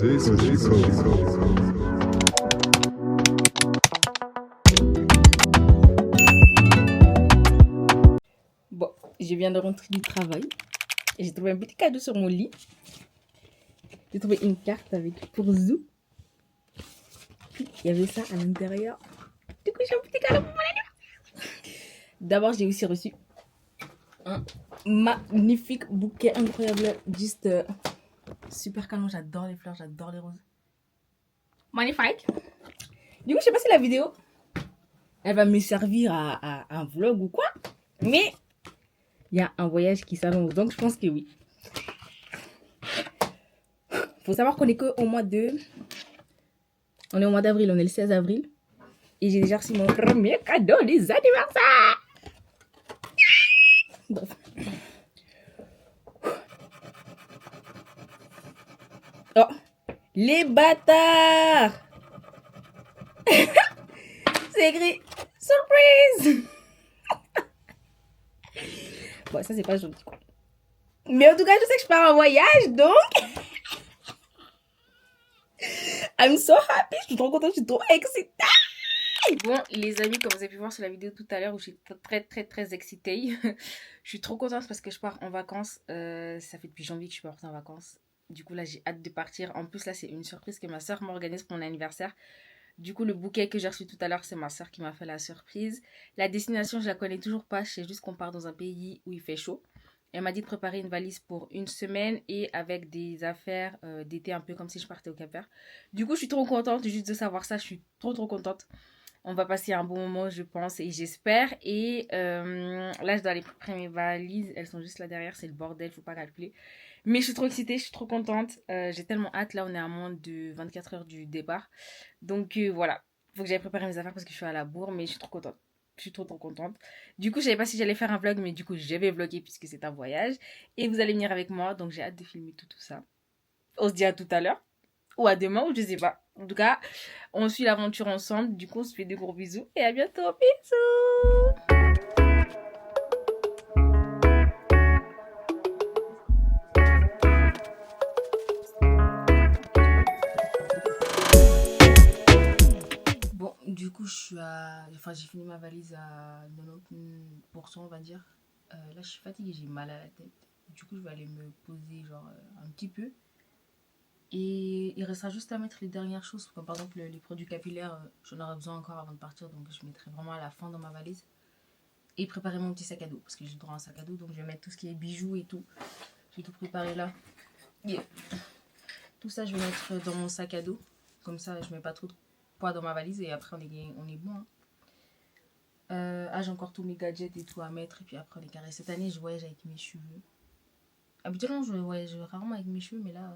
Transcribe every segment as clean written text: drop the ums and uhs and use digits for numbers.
Bon, je viens de rentrer du travail et j'ai trouvé un petit cadeau sur mon lit. J'ai trouvé une carte avec pour Zou. Puis il y avait ça à l'intérieur. Du coup, j'ai un petit cadeau pour mon anniversaire. D'abord, j'ai aussi reçu un magnifique bouquet incroyable. Juste super canon. J'adore les fleurs, j'adore les roses. Magnifique. Du coup, je sais pas si la vidéo elle va me servir à un vlog ou quoi. Mais il y a un voyage qui s'annonce. Donc, je pense que oui. Faut savoir qu'on est qu'au mois de... On est au mois d'avril, on est le 16 avril. Et j'ai déjà reçu mon premier cadeau des anniversaires. Bref. Oh, les bâtards. C'est écrit surprise. Bon, ça c'est pas joli quoi. Mais en tout cas, je sais que je pars en voyage, donc... I'm so happy, je suis trop contente, je suis trop excitée. Bon, les amis, comme vous avez pu voir sur la vidéo tout à l'heure où j'étais très excitée, je suis trop contente parce que je pars en vacances. Ça fait depuis janvier que je suis partie en vacances. Du coup, là, j'ai hâte de partir. En plus, là, c'est une surprise que ma soeur m'organise pour mon anniversaire. Du coup, le bouquet que j'ai reçu tout à l'heure, c'est ma soeur qui m'a fait la surprise. La destination, je la connais toujours pas. Je sais juste qu'on part dans un pays où il fait chaud. Elle m'a dit de préparer une valise pour une semaine et avec des affaires d'été un peu comme si je partais au Cap-Vert. Du coup, je suis trop contente juste de savoir ça. Je suis trop contente. On va passer un bon moment, je pense, et j'espère. Et là, je dois aller préparer mes valises. Elles sont juste là derrière. C'est le bordel, faut pas calculer. Mais je suis trop excitée, je suis trop contente. J'ai tellement hâte. Là, on est à moins de 24 heures du départ. Donc voilà, faut que j'aille préparer mes affaires parce que je suis à la bourre. Mais je suis trop contente. Je suis trop contente. Du coup, je savais pas si j'allais faire un vlog, mais du coup, je vais vlogger puisque c'est un voyage. Et vous allez venir avec moi, donc j'ai hâte de filmer tout ça. On se dit à tout à l'heure. Ou à demain, ou je sais pas. En tout cas, on suit l'aventure ensemble. Du coup, on se fait de gros bisous. Et à bientôt. Bisous. Bon, du coup, j'ai fini ma valise à 90%, on va dire. Là, je suis fatiguée, j'ai mal à la tête. Du coup, je vais aller me poser, un petit peu. Et il restera juste à mettre les dernières choses, comme par exemple les produits capillaires, j'en aurai besoin encore avant de partir, donc je mettrai vraiment à la fin dans ma valise. Et préparer mon petit sac à dos, parce que j'ai le droit à un sac à dos, donc je vais mettre tout ce qui est bijoux et tout. Je vais tout préparer là. Yeah. Tout ça, je vais mettre dans mon sac à dos, comme ça je mets pas trop de poids dans ma valise et après on est bon. Hein. J'ai encore tous mes gadgets et tout à mettre, et puis après on est carré. Cette année, je voyage avec mes cheveux. Habituellement, je voyage rarement avec mes cheveux, mais là...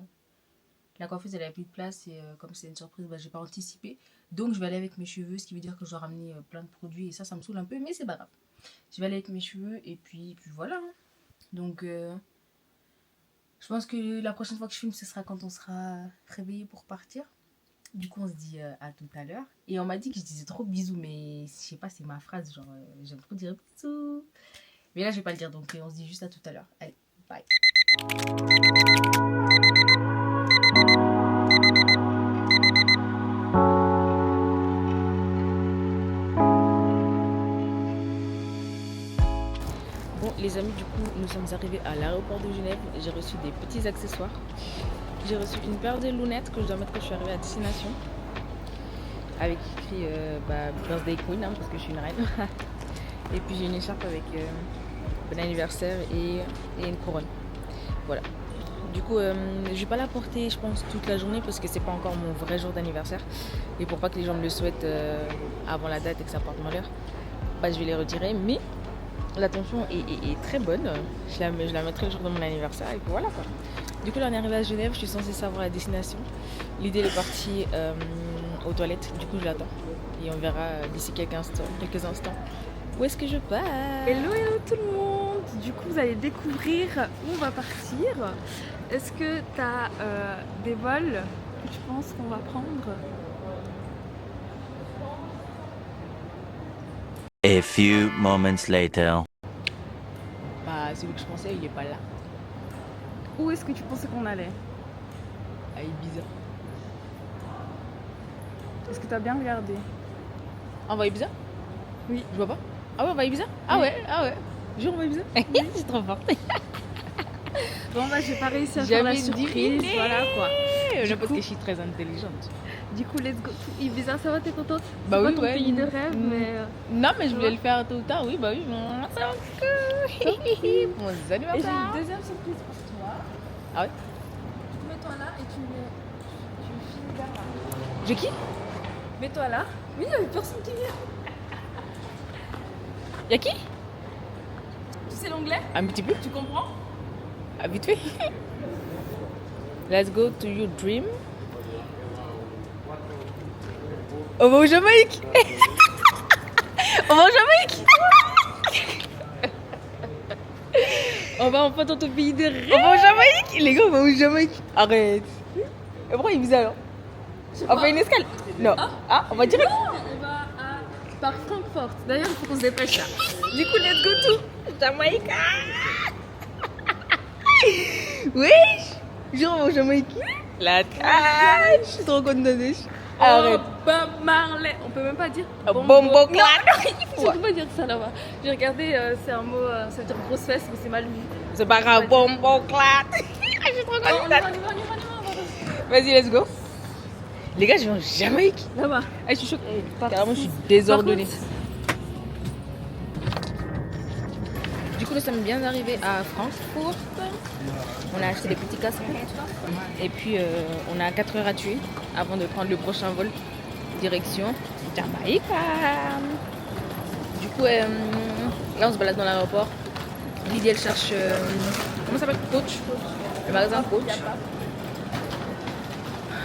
La coiffeuse, elle avait plus de place et comme c'est une surprise, j'ai pas anticipé. Donc, je vais aller avec mes cheveux, ce qui veut dire que je dois ramener plein de produits et ça me saoule un peu, mais c'est pas grave. Je vais aller avec mes cheveux et puis voilà. Hein. Donc, je pense que la prochaine fois que je filme, ce sera quand on sera réveillé pour partir. Du coup, on se dit à tout à l'heure. Et on m'a dit que je disais trop bisous, mais je sais pas, c'est ma phrase, j'aime trop dire bisous. Mais là, je vais pas le dire, donc on se dit juste à tout à l'heure. Allez, bye. Bon les amis, du coup nous sommes arrivés à l'aéroport de Genève. J'ai reçu des petits accessoires. J'ai reçu une paire de lunettes que je dois mettre quand je suis arrivée à destination, avec écrit Birthday Queen, hein, parce que je suis une reine. Et puis j'ai une écharpe avec bon anniversaire et une couronne. Voilà. Du coup je vais pas la porter je pense toute la journée parce que c'est pas encore mon vrai jour d'anniversaire. Et pour pas que les gens me le souhaitent avant la date et que ça porte malheur, je vais les retirer. Mais la tension est très bonne. Je la mettrai le jour de mon anniversaire et puis voilà quoi. Du coup là on est arrivé à Genève, je suis censée savoir la destination. L'idée est partie aux toilettes, du coup je l'attends. Et on verra d'ici quelques instants où est-ce que je pars. Hello tout le monde. Du coup vous allez découvrir où on va partir. Est-ce que tu as des vols que tu penses qu'on va prendre? A few moments later. Celui que je pensais, il est pas là. Où est-ce que tu pensais qu'on allait? À Ibiza. Est-ce que t'as bien regardé? On va Ibiza? Oui. Je vois pas. Ah ouais, on va Ibiza? Ah Oui. ouais, ah ouais. Jure, on va Ibiza? C'est trop fort. Bon bah j'ai pas réussi à faire la surprise, voilà quoi. Non, parce que je suis très intelligente. Du coup, let's go to Ibiza, ça va, t'es contente? Bah C'est oui, pas ton ouais. pays de rêve, mais... Non, mais je Tu voulais vois? le faire tôt ou tard, oui, bah oui. Ça va que... Mon Et j'ai anniversaire. une deuxième surprise pour toi. Ah ouais? Mets-toi là et tu finis vers là. Je qui? Mets-toi là. Oui, il y a personne qui vient. Y'a qui? Tu sais l'anglais? Un petit peu. Tu comprends? Ah, vite fait. Let's go to your dream. On va au Jamaïque. On va au Jamaïque. On va enfin dans ton pays de rêve. On va au Jamaïque. Les gars, on va au Jamaïque. Arrête. Et pourquoi il est bizarre? On fait une escale? Non. Ah, on va direct. Non, on va par Francfort. D'ailleurs, il faut qu'on se dépêche là. Du coup, let's go to Jamaïque. Wesh. Genre, on va au Jamaïque. La tâche. Je suis trop contente. Arrête. Oh, Bob Marley. On peut même pas dire Bombo clap. Je peux pas dire ça là-bas. J'ai regardé, c'est un mot, ça veut dire grosse fesse, mais c'est mal vu. C'est pas grave, bombo clap. Je suis trop On y va, contente. on y va, on y va. Vas-y, let's go. Les gars, je vais en Jamaïque. Là-bas. Ah, je suis choquée. Carrément, je suis désordonnée. Du coup, nous sommes bien arrivés à Francfort. On a acheté des petits casques. Et puis, on a 4 heures à tuer avant de prendre le prochain vol. Direction Jamaïque. Du coup, là, on se balade dans l'aéroport. Lydie, elle cherche. Comment ça s'appelle? Coach. Le magasin Coach.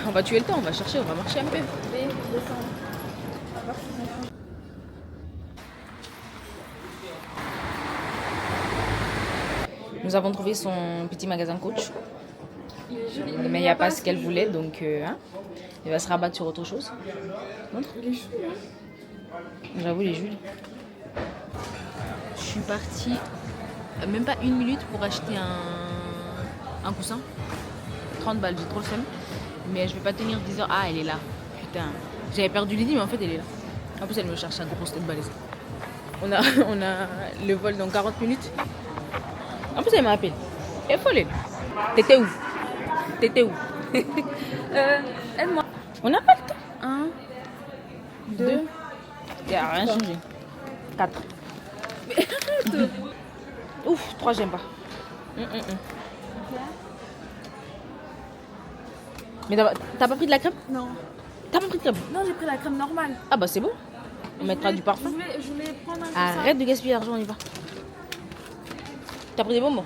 On va tuer le temps, on va chercher, on va marcher un peu. Nous avons trouvé son petit magasin Coach. Mais il n'y a pas ce qu'elle voulait, donc hein, il va se rabattre sur autre chose. Montre. J'avoue, les Jules. Je suis partie même pas 1 minute pour acheter un coussin. 30 balles, j'ai trop le seum. Mais je vais pas tenir 10 heures. Ah, elle est là. Putain. J'avais perdu l'idée, mais en fait, elle est là. En plus, elle me cherche à grosse tête balèze. On a le vol dans 40 minutes. En plus, elle m'a appelé. Elle est folle, elle. T'étais où? T'étais où? Aide-moi. On n'a pas le temps. 1, 2. Il n'y a rien changé. 4. Ouf, 3, j'aime pas. Mais t'as pas pris de la crème? Non. T'as pas pris de crème? Non, j'ai pris la crème normale. Ah bah c'est bon. On mettra du parfum. Je voulais prendre un coussin. Arrête de gaspiller l'argent, on y va. T'as pris des bonbons?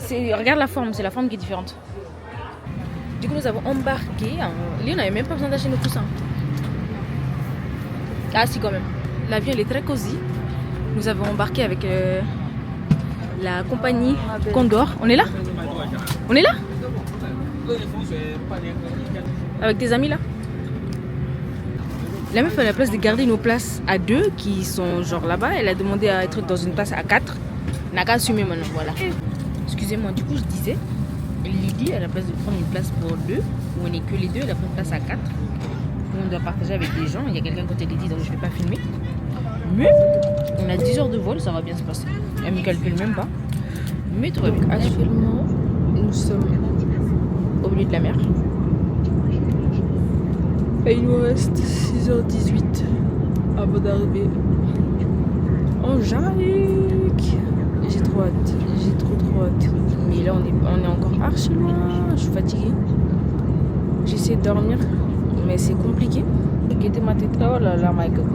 Regarde la forme, c'est la forme qui est différente. Du coup, nous avons embarqué. Lui, on n'avait même pas besoin d'acheter nos coussins. Ah si, quand même. L'avion, il est très cosy. Nous avons embarqué avec la compagnie Condor. On est là? On est là? Avec tes amis là? La meuf, elle a la place de garder nos places à 2 qui sont genre là-bas. Elle a demandé à être dans une place à 4. On n'a qu'à assumer maintenant, voilà. Excusez-moi, du coup je disais, Lydie, à la place de prendre une place pour 2, où on n'est que les deux, elle a pris une place à 4. Où on doit partager avec des gens. Il y a quelqu'un côté de Lydie, donc je ne vais pas filmer. Mais on a 10 heures de vol, ça va bien se passer. Elle me calcule même pas. Mais tout va bien. Actuellement, nous sommes au milieu de la mer. Et il nous reste 6h18 avant d'arriver en Jamaïque. J'ai trop hâte, j'ai trop hâte. Mais là on est encore archi loin, je suis fatiguée. J'essaie de dormir, mais c'est compliqué. Guettez ma tête, oh là là, my god.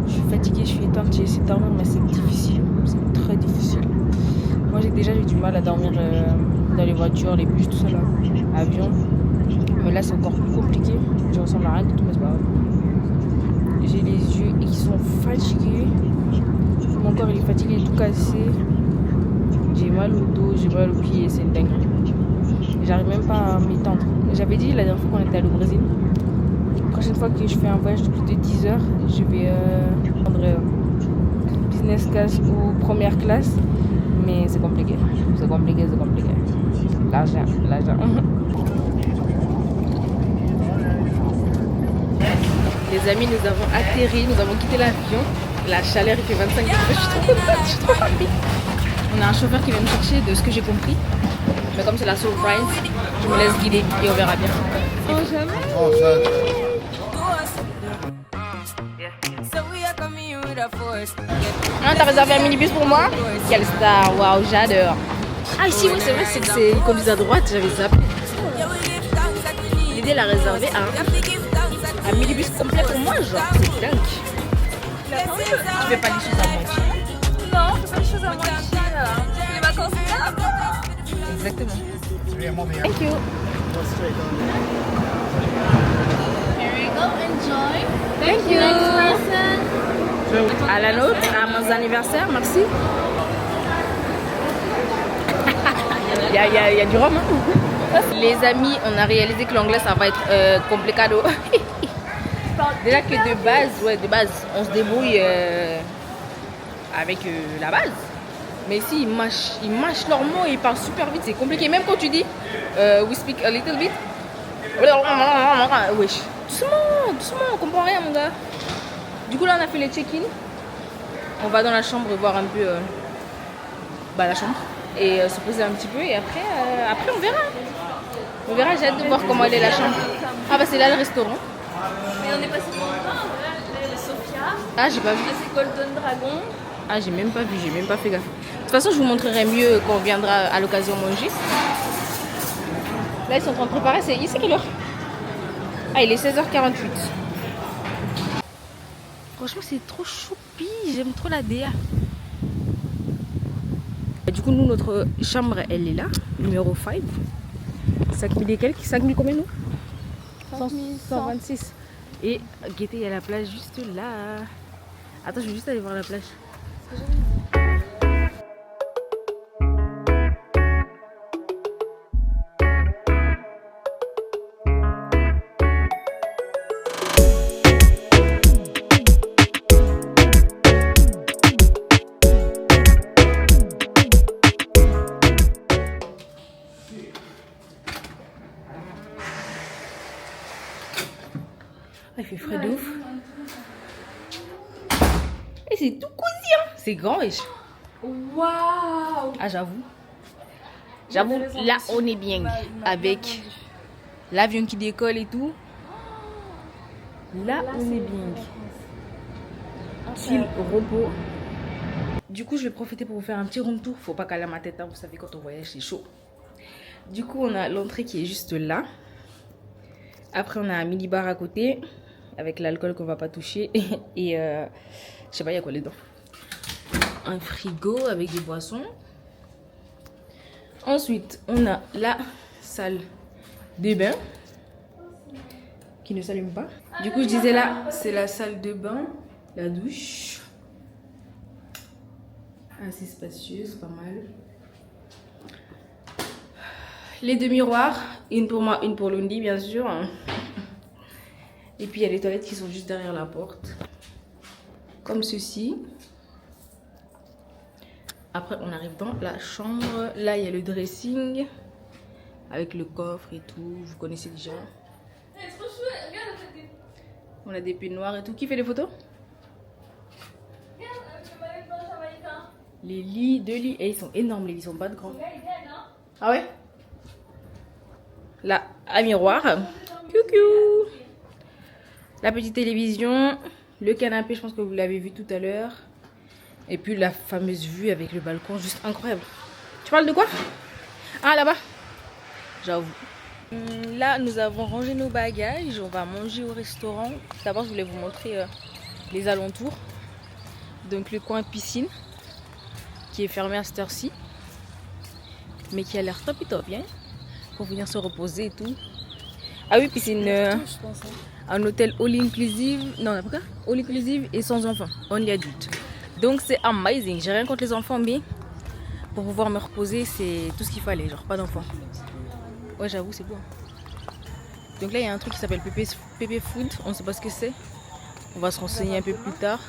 Je suis fatiguée, je suis éteinte, j'ai essayé de dormir, mais c'est difficile, c'est très difficile. Moi j'ai déjà eu du mal à dormir dans les voitures, les bus, tout ça là, avion. Mais là c'est encore plus compliqué, je ressemble à rien du tout, mais c'est pas grave. J'ai les yeux qui sont fatigués, mon corps il est fatigué, il est tout cassé. J'ai mal au dos, j'ai mal aux pieds, c'est dingue. J'arrive même pas à m'étendre. J'avais dit la dernière fois qu'on était allé au Brésil, la prochaine fois que je fais un voyage de plus de 10 heures, je vais prendre business class ou première classe. Mais c'est compliqué, L'argent. Les amis, nous avons atterri, nous avons quitté l'avion. La chaleur, il fait 25 degrés, je suis trop contente, je suis trop happy. On a un chauffeur qui vient me chercher de ce que j'ai compris. Mais comme c'est la surprise, je me laisse guider et on verra bien. Oh, jamais. Ah, t'as réservé un minibus pour moi? Quelle star, waouh, j'adore. Ah, ici, oui, c'est vrai, c'est que c'est une conduite à droite, j'avais zappé. L'idée, elle a réservé un minibus complet pour moi, genre, c'est dingue. Tu fais pas les choses à moitié. Non, je fais pas les choses à moitié. Les vacances, c'est là. Exactement. Thank you. Here we go, enjoy. Thank you. Next person. À la nôtre, à mon anniversaire, merci. Il y a du rhum. Hein. Les amis, on a réalisé que l'anglais ça va être complicado. Déjà que de base, on se débrouille avec la base. Mais si ils mâchent leurs mots et ils parlent super vite, c'est compliqué. Même quand tu dis we speak a little bit. Wesh. Doucement, on comprend rien mon gars. Du coup là on a fait les check-in. On va dans la chambre voir un peu la chambre et se poser un petit peu et après on verra. On verra, j'ai hâte de voir comment elle est la chambre. Ah bah c'est là le restaurant. Mais on est passé pour le train, là il y avait Sophia. Ah j'ai pas vu. Là c'est Golden Dragon. Ah j'ai même pas vu, j'ai même pas fait gaffe. De toute façon je vous montrerai mieux quand on viendra à l'occasion manger. Là ils sont en train de préparer, c'est quelle heure? Ah il est 16h48. Franchement c'est trop choupi, j'aime trop la DA. Du coup nous notre chambre elle est là, numéro 5. 5000 et quelques, 5000 combien nous? 126. Et guettez, il y a la plage juste là. Attends, je vais juste aller voir la plage. Ah, il fait frais de ouf. Et c'est tout cosy, hein. C'est grand, wesh. Waouh. Ah, j'avoue. J'avoue, là, on est bien. Avec l'avion qui décolle et tout. Là, on est bien. Chill, repos. Du coup, je vais profiter pour vous faire un petit room tour. Faut pas caler ma tête, hein. Vous savez, quand on voyage, c'est chaud. Du coup, on a l'entrée qui est juste là. Après, on a un mini-bar à côté. Avec l'alcool qu'on va pas toucher. Et je sais pas, il y a quoi dedans. Un frigo avec des boissons. Ensuite, on a la salle de bain. Qui ne s'allume pas. Du coup, je disais là, c'est la salle de bain. La douche. Assez spacieuse, pas mal. Les deux miroirs. Une pour moi, une pour Lundi, bien sûr. Et puis il y a les toilettes qui sont juste derrière la porte. Comme ceci. Après on arrive dans la chambre. Là il y a le dressing. Avec le coffre et tout. Vous connaissez déjà. On a des peignoirs et tout. Qui fait les photos? Les lits, deux lits. Et ils sont énormes, les lits sont pas de grands. Ah ouais? Là, un miroir. Coucou. La petite télévision, le canapé, je pense que vous l'avez vu tout à l'heure. Et puis la fameuse vue avec le balcon, juste incroyable. Tu parles de quoi? Ah, là-bas. J'avoue. Là, nous avons rangé nos bagages. On va manger au restaurant. D'abord, je voulais vous montrer les alentours. Donc le coin piscine, qui est fermé à cette heure-ci. Mais qui a l'air top et top, hein, pour venir se reposer et tout. Ah oui, puis c'est un hôtel all inclusive, non n'importe quoi, all inclusive et sans enfants, only adulte. Donc c'est amazing. J'ai rien contre les enfants, mais pour pouvoir me reposer, c'est tout ce qu'il fallait, genre pas d'enfants. Ouais, j'avoue, c'est beau. Donc là, il y a un truc qui s'appelle Pépé Food, on ne sait pas ce que c'est. On va se renseigner un peu plus tard.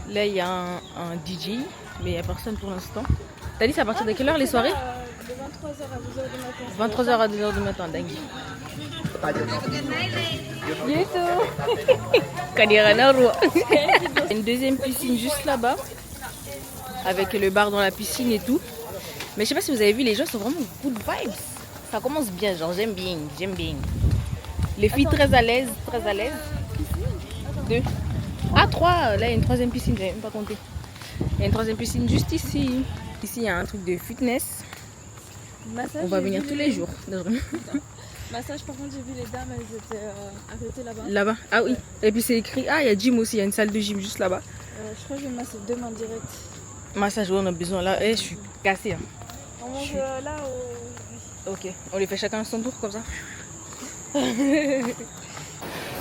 Là, il y a un DJ, mais il n'y a personne pour l'instant. T'as dit c'est à partir de quelle heure les soirées? De 23h à 2h du matin. 23h à 2h du matin, dingue. Une deuxième piscine juste là-bas, avec le bar dans la piscine et tout. Mais je sais pas si vous avez vu, les gens sont vraiment good vibes. Ça commence bien, genre j'aime bien, j'aime bien. Les filles très à l'aise, très à l'aise. 2. Ah 3, là il y a une troisième piscine, j'avais même pas compté. Il y a une troisième piscine juste ici. Ici il y a un truc de fitness. Massage, On va venir tous les jours. Massage, par contre, j'ai vu les dames, elles étaient arrêtées là-bas. Là-bas, ah oui. Et puis c'est écrit, ah il y a gym aussi, il y a une salle de gym juste là-bas. Je crois que je vais me masser demain direct. Massage, ouais, on a besoin là. Eh, je suis cassée. Hein. On mange là au... Ok, on les fait chacun son tour comme ça.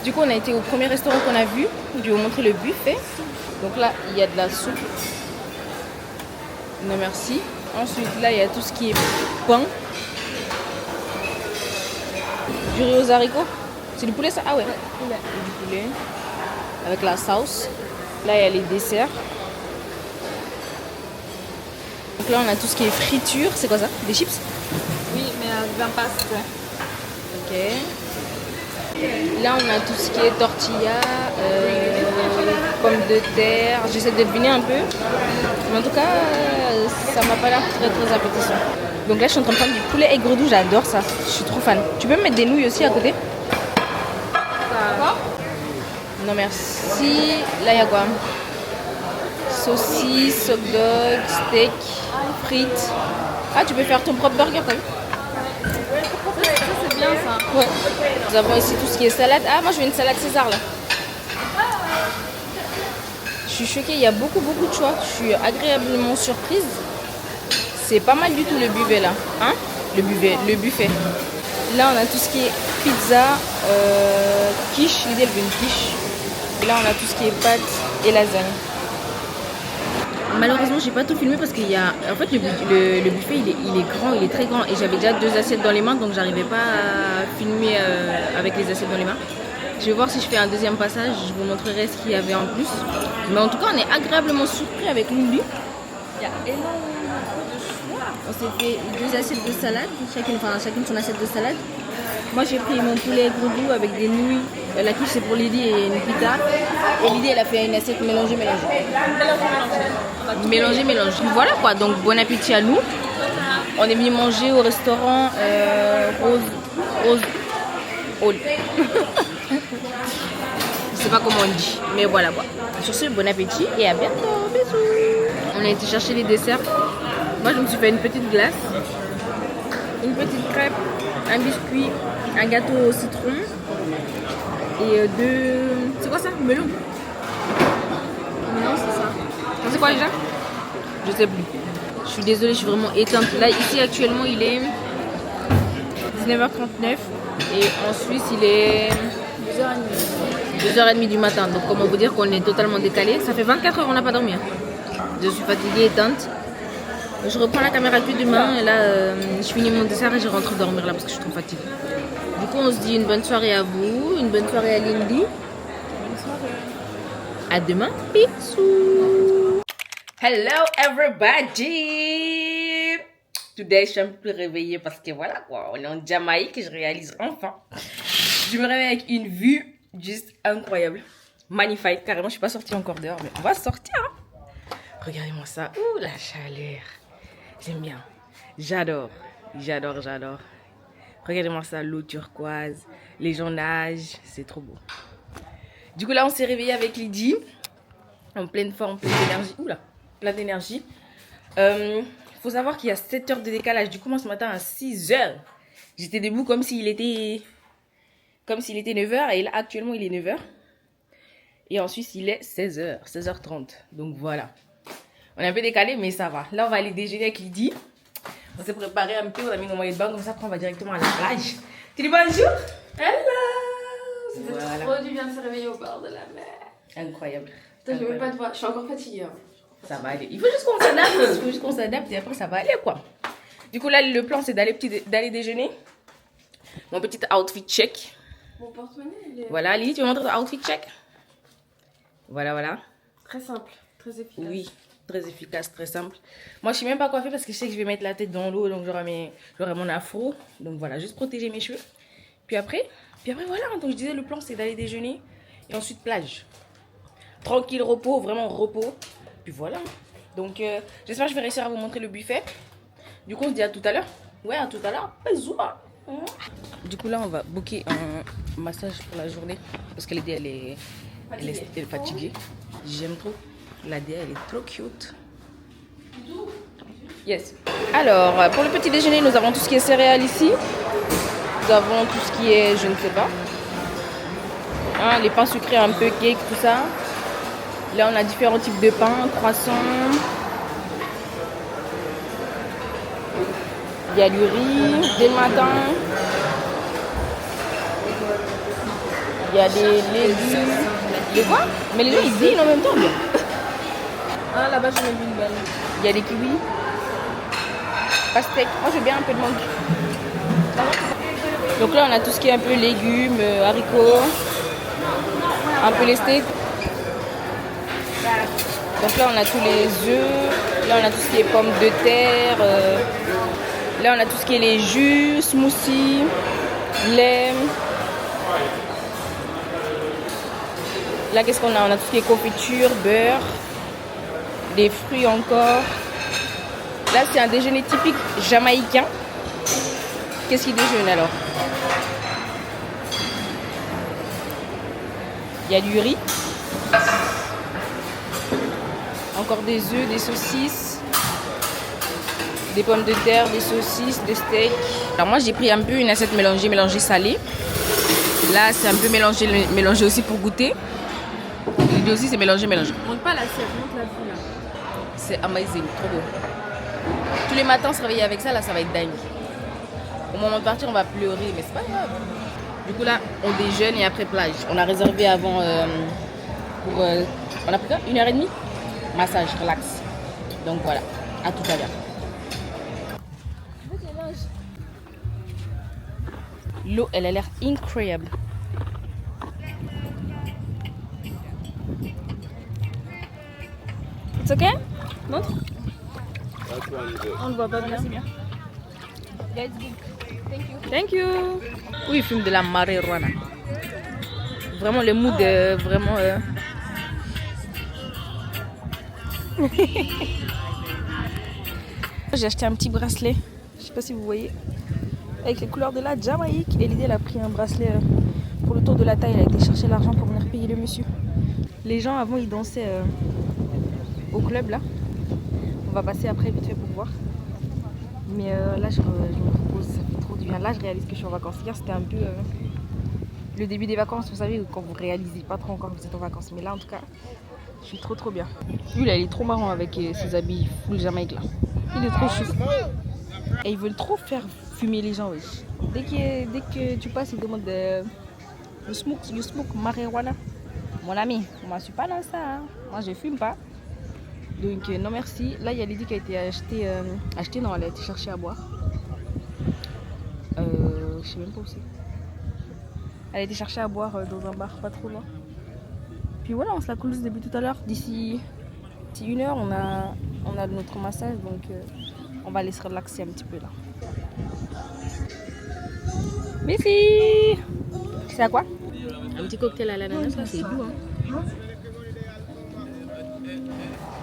Du coup, on a été au premier restaurant qu'on a vu. Je vais vous montrer le buffet. Donc là, il y a de la soupe. Non, merci. Ensuite, là, il y a tout ce qui est pain. Du riz aux haricots. C'est du poulet ça? Ah ouais. Poulet. Du poulet. Avec la sauce. Là, il y a les desserts. Donc là, on a tout ce qui est friture. C'est quoi ça? Des chips? Oui, mais d'impasse. Ok. Là, on a tout ce qui est tortilla, pommes de terre. J'essaie de deviner un peu. Mais en tout cas, ça m'a pas l'air très très appétissant. Donc là, je suis en train de prendre du poulet aigre-doux. J'adore ça. Je suis trop fan. Tu peux me mettre des nouilles aussi à côté? Non, merci. Là, il y a quoi? Saucisse, hot dog, steak, frites. Ah, tu peux faire ton propre burger quand même. Ça, c'est bien ça. Ouais. Nous avons ici tout ce qui est salade. Ah, moi je veux une salade César là. Je suis choquée, il y a beaucoup de choix. Je suis agréablement surprise. C'est pas mal du tout le buffet là. Hein? Le buffet. Là on a tout ce qui est pizza, quiche. L'idée elle veut une quiche. Et là on a tout ce qui est pâtes et lasagne. Malheureusement, j'ai pas tout filmé parce qu'il y a. En fait, le buffet il est grand, il est très grand et j'avais déjà 2 assiettes dans les mains donc j'arrivais pas à filmer avec les assiettes dans les mains. Je vais voir si je fais un deuxième passage, je vous montrerai ce qu'il y avait en plus. Mais en tout cas, on est agréablement surpris avec Lulu. Il y a énormément de choix. On s'est fait 2 assiettes de salade, chacune son assiette de salade. Moi j'ai pris mon poulet aigre-doux avec des nouilles. La quiche c'est pour Lydie et une pita. Et Lydie elle a fait une assiette mélangée. Voilà quoi, donc bon appétit à nous. On est venu manger au restaurant Rose Hall. Je sais pas comment on dit, mais voilà quoi. Sur ce, bon appétit et à bientôt. Bisous. On a été chercher les desserts. Moi je me suis fait une petite glace, une petite crêpe, un biscuit, un gâteau au citron et 2... C'est quoi ça? Melon? Non, c'est ça. C'est quoi déjà? Je sais plus. Je suis désolée, je suis vraiment éteinte. Là, ici actuellement, il est 19h39 et en Suisse, il est 2h30 du matin. Donc, comment vous dire qu'on est totalement décalé? Ça fait 24 heures qu'on n'a pas dormi. Hein. Je suis fatiguée, éteinte. Je reprends la caméra que demain et là, je finis mon dessert et je rentre dormir là parce que je suis trop fatiguée. Du coup, on se dit une bonne soirée à vous, une bonne soirée à Lindy. Bonne soirée. À demain. Bisous. Hello everybody. Today, je suis un peu plus réveillée parce que voilà quoi, on est en Jamaïque et je réalise enfin. Je me réveille avec une vue juste incroyable. Magnifique. Carrément, je suis pas sortie encore dehors, mais on va sortir. Hein. Regardez-moi ça. Ouh, la chaleur. J'aime bien. J'adore. Regardez-moi ça, l'eau turquoise. Les gens nagent. C'est trop beau. Du coup, là, on s'est réveillé avec Lydie. En pleine forme, pleine d'énergie. Oula, plein d'énergie. Faut savoir qu'il y a 7 heures de décalage. Du coup, moi, ce matin, à 6 heures, j'étais debout comme s'il était 9h. Et là, actuellement, il est 9h. Et en Suisse, il est 16h, 16h30. Donc, voilà. On est un peu décalé, mais ça va. Là, on va aller déjeuner avec Lydie. On s'est préparé un peu. On a mis nos maillots de bain. Comme ça, après, on va directement à la plage. Tu dis bonjour? Hello. Ça fait Voilà. trop du bien de se réveiller au bord de la mer. Incroyable. Putain, j'ai même pas de voix. Je suis encore fatiguée. Hein. Ça va aller. Il faut juste qu'on s'adapte. Et après, ça va aller, quoi. Du coup, là, le plan, c'est d'aller déjeuner. Mon petit outfit check. Mon porte-monnaie, il est Voilà, Lily, tu veux montrer ton outfit check? Voilà. très simple, très efficace. Oui, très efficace, très simple. Moi, je ne sais même pas quoi faire parce que je sais que je vais mettre la tête dans l'eau. Donc, j'aurai mon afro. Donc, voilà, juste protéger mes cheveux. Puis après voilà. Donc je disais, le plan c'est d'aller déjeuner et ensuite plage. Tranquille, repos, vraiment repos. Puis voilà. Donc j'espère que je vais réussir à vous montrer le buffet. Du coup on se dit à tout à l'heure. Ouais, à tout à l'heure. Bisous. Du coup là on va booker un massage pour la journée. Parce que l'idée elle est fatiguée. J'aime trop. La DA elle est trop cute. Yes. Alors pour le petit déjeuner nous avons tout ce qui est céréales ici. Nous avons tout ce qui est je ne sais pas. Hein, les pains sucrés un peu cake tout ça. Là on a différents types de pains, croissants. Il y a du riz dès le matin. Il y a des légumes. De quoi? Mais les gens ils dînent en même temps. Ah, là-bas, j'en ai vu une belle. Il y a des kiwis. Pastèque. Moi, je veux bien un peu de mangue. Donc là, on a tout ce qui est un peu légumes, haricots. Un peu les steaks. Donc là, on a tous les œufs. Là, on a tout ce qui est pommes de terre. Là, on a tout ce qui est les jus, smoothies, lait. Là, qu'est-ce qu'on a? On a tout ce qui est confiture, beurre. Des fruits encore. Là, c'est un déjeuner typique jamaïcain. Qu'est-ce qu'ils déjeunent alors? Il y a du riz. Encore des œufs, des saucisses. Des pommes de terre, des saucisses, des steaks. Alors moi, j'ai pris un peu une assiette mélangée salée. Là, c'est un peu mélangé aussi pour goûter. L'idée aussi, c'est mélangé. Montre pas l'assiette, montre la vue là. C'est amazing, trop beau. Tous les matins, se réveiller avec ça, là, ça va être dingue. Au moment de partir, on va pleurer, mais c'est pas grave. Du coup, là, on déjeune et après plage. On a réservé avant pour... on a pris quoi? 1h30? Massage, relax. Donc voilà, à tout à l'heure. L'eau, elle a l'air incroyable. It's okay? Montre. On le voit pas bien. Thank you. Oui, il filme de la marijuana. Vraiment le mood, vraiment. J'ai acheté un petit bracelet. Je sais pas si vous voyez. Avec les couleurs de la Jamaïque. Et l'idée, elle a pris un bracelet pour le tour de la taille. Elle a été chercher l'argent pour venir payer le monsieur. Les gens avant, ils dansaient au club là. On va passer après vite fait pour voir. Mais là, je me repose. Ça fait trop du bien. Là, je réalise que je suis en vacances. Hier, c'était un peu le début des vacances. Vous savez, quand vous réalisez pas trop encore que vous êtes en vacances. Mais là, en tout cas, je suis trop bien. Lui, là, il est trop marrant avec ses habits full Jamaïque là. Il est trop chou. Et ils veulent trop faire fumer les gens, oui. Dès que tu passes, ils demandent you smoke marijuana. Mon ami, moi je suis pas dans ça. Hein. Moi je fume pas. Donc non merci. Là il y a Lydie qui a été achetée. Non, elle a été chercher à boire. Je sais même pas où c'est. Elle a été chercher à boire dans un bar pas trop loin. Puis voilà, on se la coule depuis tout à l'heure. D'ici 1 heure, on a notre massage. Donc on va aller se relaxer un petit peu là. Merci. C'est à quoi? Un petit cocktail à l'ananas, ça c'est doux. Hein.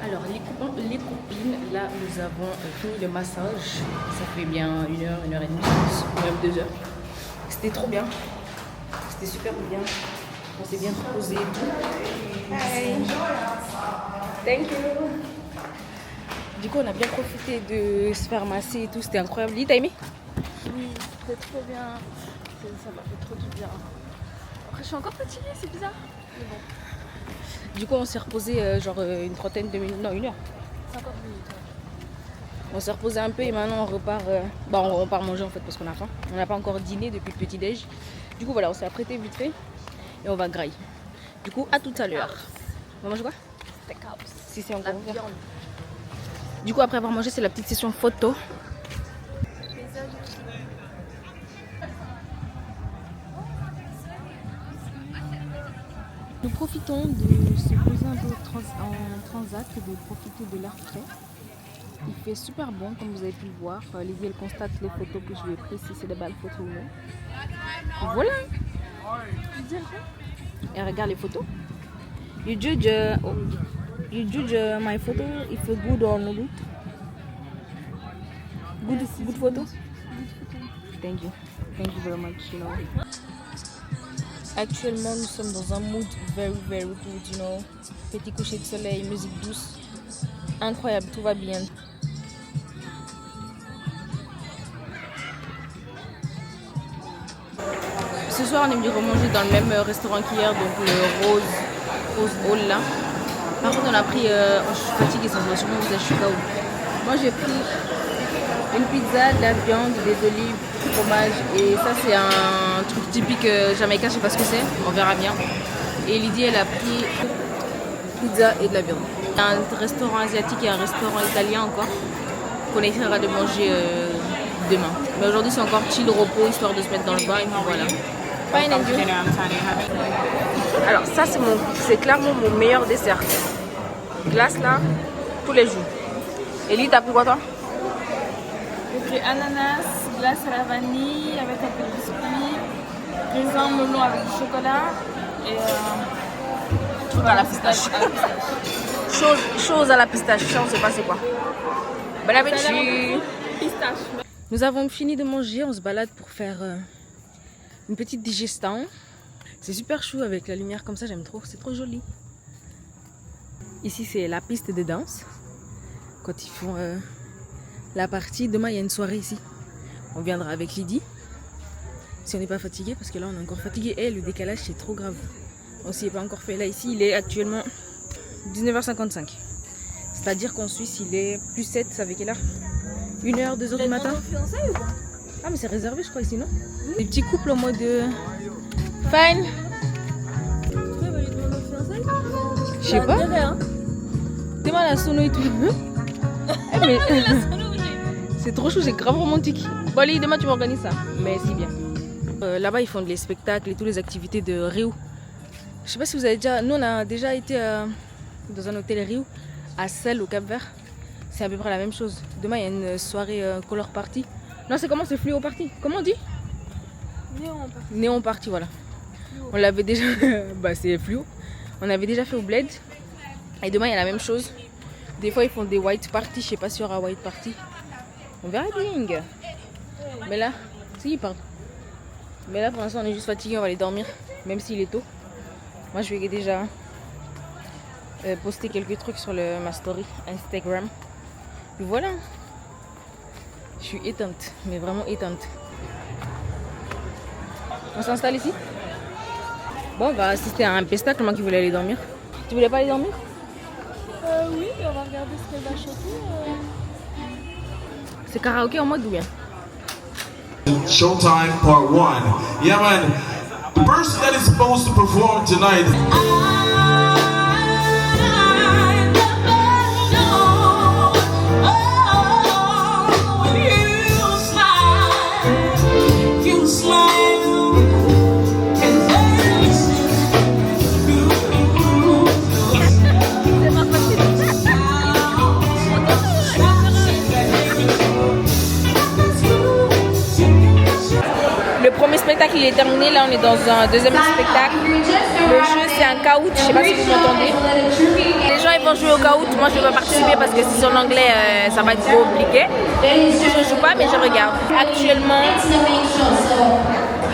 Alors les copines, là nous avons fini le massage. Ça fait bien 1 heure, 1h30, ou même 2 heures. C'était trop bien. C'était super bien. On s'est bien reposé. Hi. Thank you. Du coup on a bien profité de se faire masser et tout. C'était incroyable. T'as aimé? Oui, c'était trop bien. Ça m'a fait trop du bien. Après, je suis encore fatiguée, c'est bizarre. Mais bon. Du coup, on s'est reposé genre une trentaine de minutes, non 1 heure. 50 minutes. Ouais. On s'est reposé un peu et maintenant on repart. On part manger en fait parce qu'on a faim. On n'a pas encore dîné depuis le petit déj. Du coup, voilà, on s'est apprêté vite fait et on va grailler. Du coup, à tout à l'heure. On va manger quoi? Steakhouse. Si c'est encore La ouvert. viande. Du coup, après avoir mangé, c'est la petite session photo. Nous profitons de se poser un peu en transat et de profiter de l'air frais. Il fait super bon comme vous avez pu le voir. Lydie elle constate les photos que je lui ai prises, si c'est des belles photos ou non. Voilà. Et regarde les photos. You judge, my photo if it's good or not good. Good photo. Thank you very much. You know. Actuellement, nous sommes dans un mood very good. You know, petit coucher de soleil, musique douce, incroyable, tout va bien. Ce soir, on est venu remanger dans le même restaurant qu'hier, donc le Rose Hall là. Par contre, on a pris, je suis fatiguée, ça se voit sur mon visage, je suis KO. Moi, j'ai pris une pizza, de la viande, des olives, du fromage, et ça, c'est un truc typique jamaïcain, je sais pas ce que c'est, on verra bien. Et Lydie, elle a pris pizza et de la viande. Un restaurant asiatique et un restaurant italien encore, qu'on essaiera de manger demain. Mais aujourd'hui, c'est encore chill, repos, histoire de se mettre dans le bain, et puis voilà. Fine and you. Alors ça c'est clairement mon meilleur dessert. Glace là, tous les jours. Ellie, t'as pris quoi toi? J'ai pris ananas, glace à la vanille avec un peu de biscuit, raisin melon avec du chocolat et Chose à la pistache. Chose à la pistache, ça on sait pas c'est quoi. Bon appétit. pistache. Nous avons fini de manger, on se balade pour faire une petite digestion. C'est super chou avec la lumière comme ça, j'aime trop, c'est trop joli. Ici c'est la piste de danse. Quand ils font la partie, demain il y a une soirée ici. On viendra avec Lydie. Si on n'est pas fatigué, parce que là on est encore fatigué. Et le décalage c'est trop grave. On s'y est pas encore fait. Là ici il est actuellement 19h55. C'est-à-dire qu'en Suisse il est plus 7, ça fait quelle heure? 1h, 2h du matin. Ah mais c'est réservé je crois ici, non? Des petits couples en mode fine. Je sais pas. T'es mal à sono et tout. Mais c'est trop chaud, c'est grave romantique. Bon allez, demain tu m'organises ça. Mais c'est bien. Là-bas ils font les spectacles et toutes les activités de Rio. Je sais pas si vous avez déjà... Nous on a déjà été dans un hôtel Rio à Celle au Cap-Vert. C'est à peu près la même chose. Demain il y a une soirée color party. Non c'est comment? C'est fluo party. Comment on dit? Néon party, voilà. On l'avait déjà... bah c'est fluo. On avait déjà fait au Bled. Et demain il y a la même chose. Des fois ils font des white party. Je sais pas si il y aura white party. On verra bien. Mais là, si il parle. Mais là pour l'instant on est juste fatigué, on va aller dormir. Même s'il est tôt. Moi je vais déjà poster quelques trucs sur ma story Instagram. Et voilà. Je suis éteinte, mais vraiment éteinte. On s'installe ici. Bon, on va assister à un pestacle, moi qui voulais aller dormir. Tu voulais pas aller dormir? Oui, mais on va regarder ce qu'elle va chanter. C'est karaoké en mode ou bien? Showtime Part 1. Yeah, man. The person that is supposed to perform tonight. Le premier spectacle il est terminé, là on est dans un deuxième spectacle. Le jeu c'est un caout, je sais pas si vous m'entendez. Les gens ils vont jouer au caout, moi je vais pas participer parce que si c'est en anglais ça va être trop compliqué. Je joue pas mais je regarde. Actuellement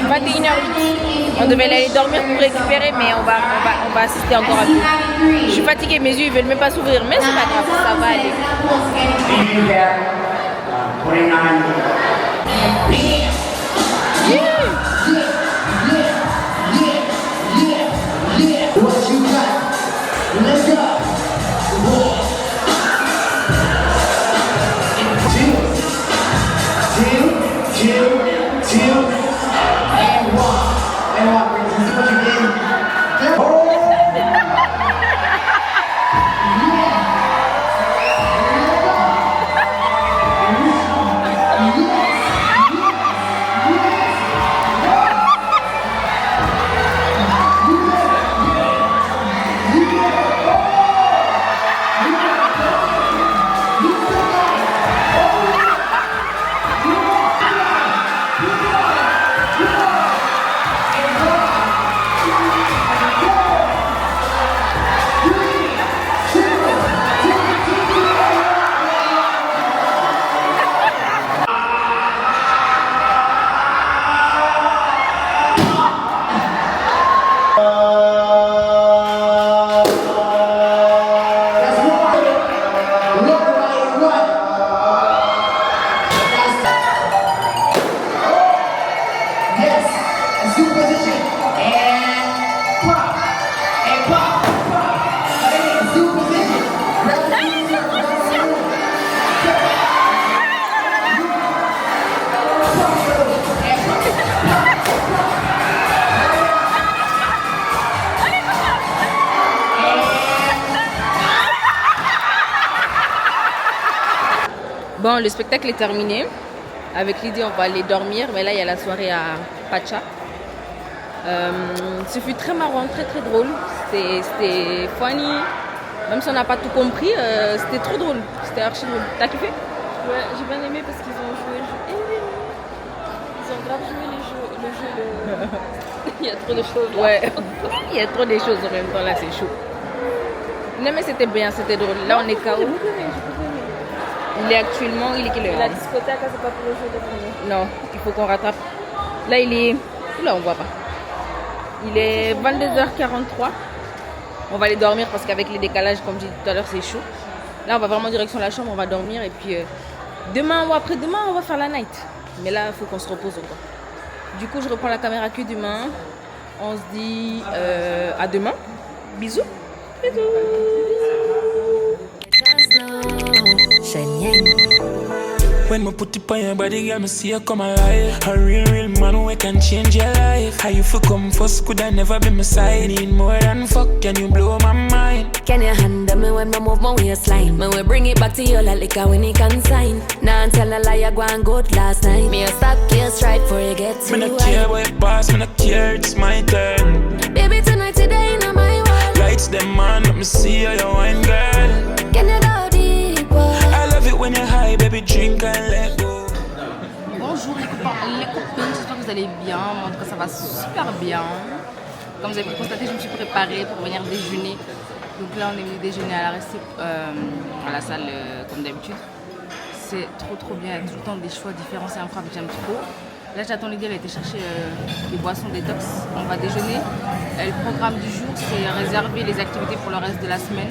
21h08. On devait aller dormir pour récupérer mais on va assister encore un peu. Je suis fatiguée, mes yeux ils veulent même pas s'ouvrir mais c'est pas grave, ça va aller. Let's go. Two, and one. See what you did? Oh. Bon, le spectacle est terminé. Avec Lydie, on va aller dormir. Mais là, il y a la soirée à Pacha. Ce fut très marrant, très très drôle. C'était funny. Même si on n'a pas tout compris, c'était trop drôle. C'était archi drôle. T'as kiffé? Ouais, j'ai bien aimé parce qu'ils ont joué le jeu. Ils ont grave joué le jeu. Il y a trop de choses. Là. Ouais, il y a trop de choses en même temps là, c'est chaud. Non mais c'était bien, c'était drôle. Là on est KO. Il est actuellement, il est quelle heure? La discothèque, c'est pas pour le jeu de premier. Non, il faut qu'on rattrape. Là il est... Là on voit pas. Il est 22h43. On va aller dormir parce qu'avec les décalages, comme j'ai dit tout à l'heure, c'est chaud. Là on va vraiment en direction de la chambre, on va dormir et puis demain ou après-demain on va faire la night. Mais là il faut qu'on se repose encore. Du coup je reprends la caméra que demain. On se dit à demain. Bisous. Bisous. When me put it on your body, girl, me see you come alive. A real man who can change your life. How you feel come first, could I never be my side? Need more than fuck, can you blow my mind? Can you handle me when me move my waistline? Me will bring it back to you like liquor when you consign. Nah, tell a lie, I go and good last night. Me a stop kiss right before you get too Me no care about your boss, me no care, it's my turn. Baby, tonight, today, in my world. Lights them on, let me see how you wine, girl. Can you go deeper? I love it when you're high, baby, drink and let go. Bonjour les copines, j'espère que vous allez bien. Moi, en tout cas, ça va super bien. Comme vous avez pu constater, je me suis préparée pour venir déjeuner. Donc là, on est venu déjeuner à la salle comme d'habitude. C'est trop bien, il y a tout le temps des choix différents, c'est incroyable, j'aime trop. Là, j'attends l'idée, elle a été chercher des boissons détox. On va déjeuner. Le programme du jour, c'est réserver les activités pour le reste de la semaine.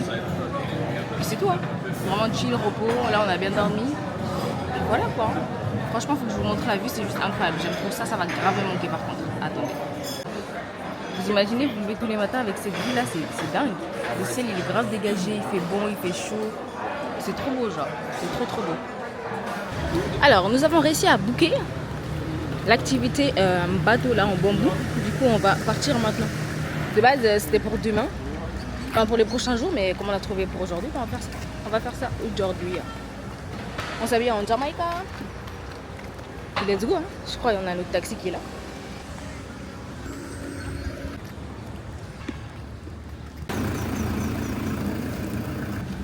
Puis c'est tout, hein. Vraiment chill, repos. Là, on a bien dormi. Et voilà quoi. Franchement, il faut que je vous montre la vue, c'est juste incroyable. J'aime trop ça, ça va grave me manquer par contre. Attendez. Vous imaginez, vous levez tous les matins avec cette vue là, c'est dingue. Le ciel il est grave dégagé, il fait bon, il fait chaud. C'est trop beau genre, c'est trop beau. Alors, nous avons réussi à booker l'activité bateau là en bambou. Du coup, on va partir maintenant. De base, c'était pour demain. Enfin, pour les prochains jours, mais comme on a trouvé pour aujourd'hui, on va faire ça aujourd'hui. On s'habille en Jamaïca. Let's go, hein. Je crois qu'on a notre taxi qui est là.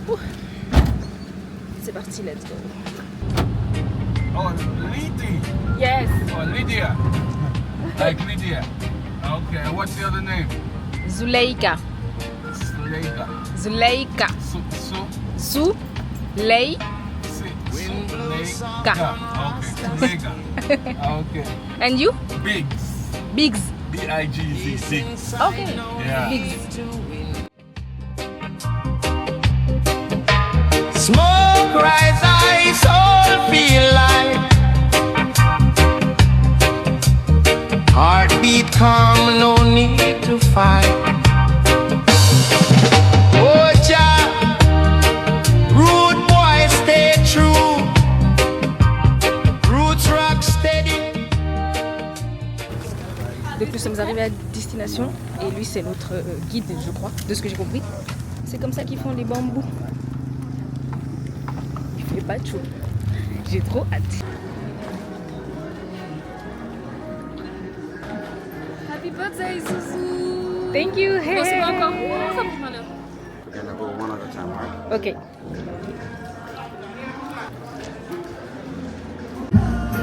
Ouh. C'est parti, let's go. Oh, Lydie. Yes. Oh, Lydia. Like Lydia. Okay, what's the other name? Zuleika. Zuleika. Zuleika. Zuleika. Okay. Okay. And you? Biggs. Biggs. B-I-G-Z. Biggs. Okay. Yeah. Biggs. Smoke rise, I soul feel like heartbeat calm, no need to fight. Oh, Jah, rude boy, stay true. Roots rock steady. Donc nous sommes arrivés à destination et lui c'est notre guide, je crois, de ce que j'ai compris. C'est comme ça qu'ils font les bambous. Il fait pas chaud. J'ai trop hâte. Happy birthday, Zouzou. Thank you. Hey. Bonsoir encore. Ça me fait malheur. Ok.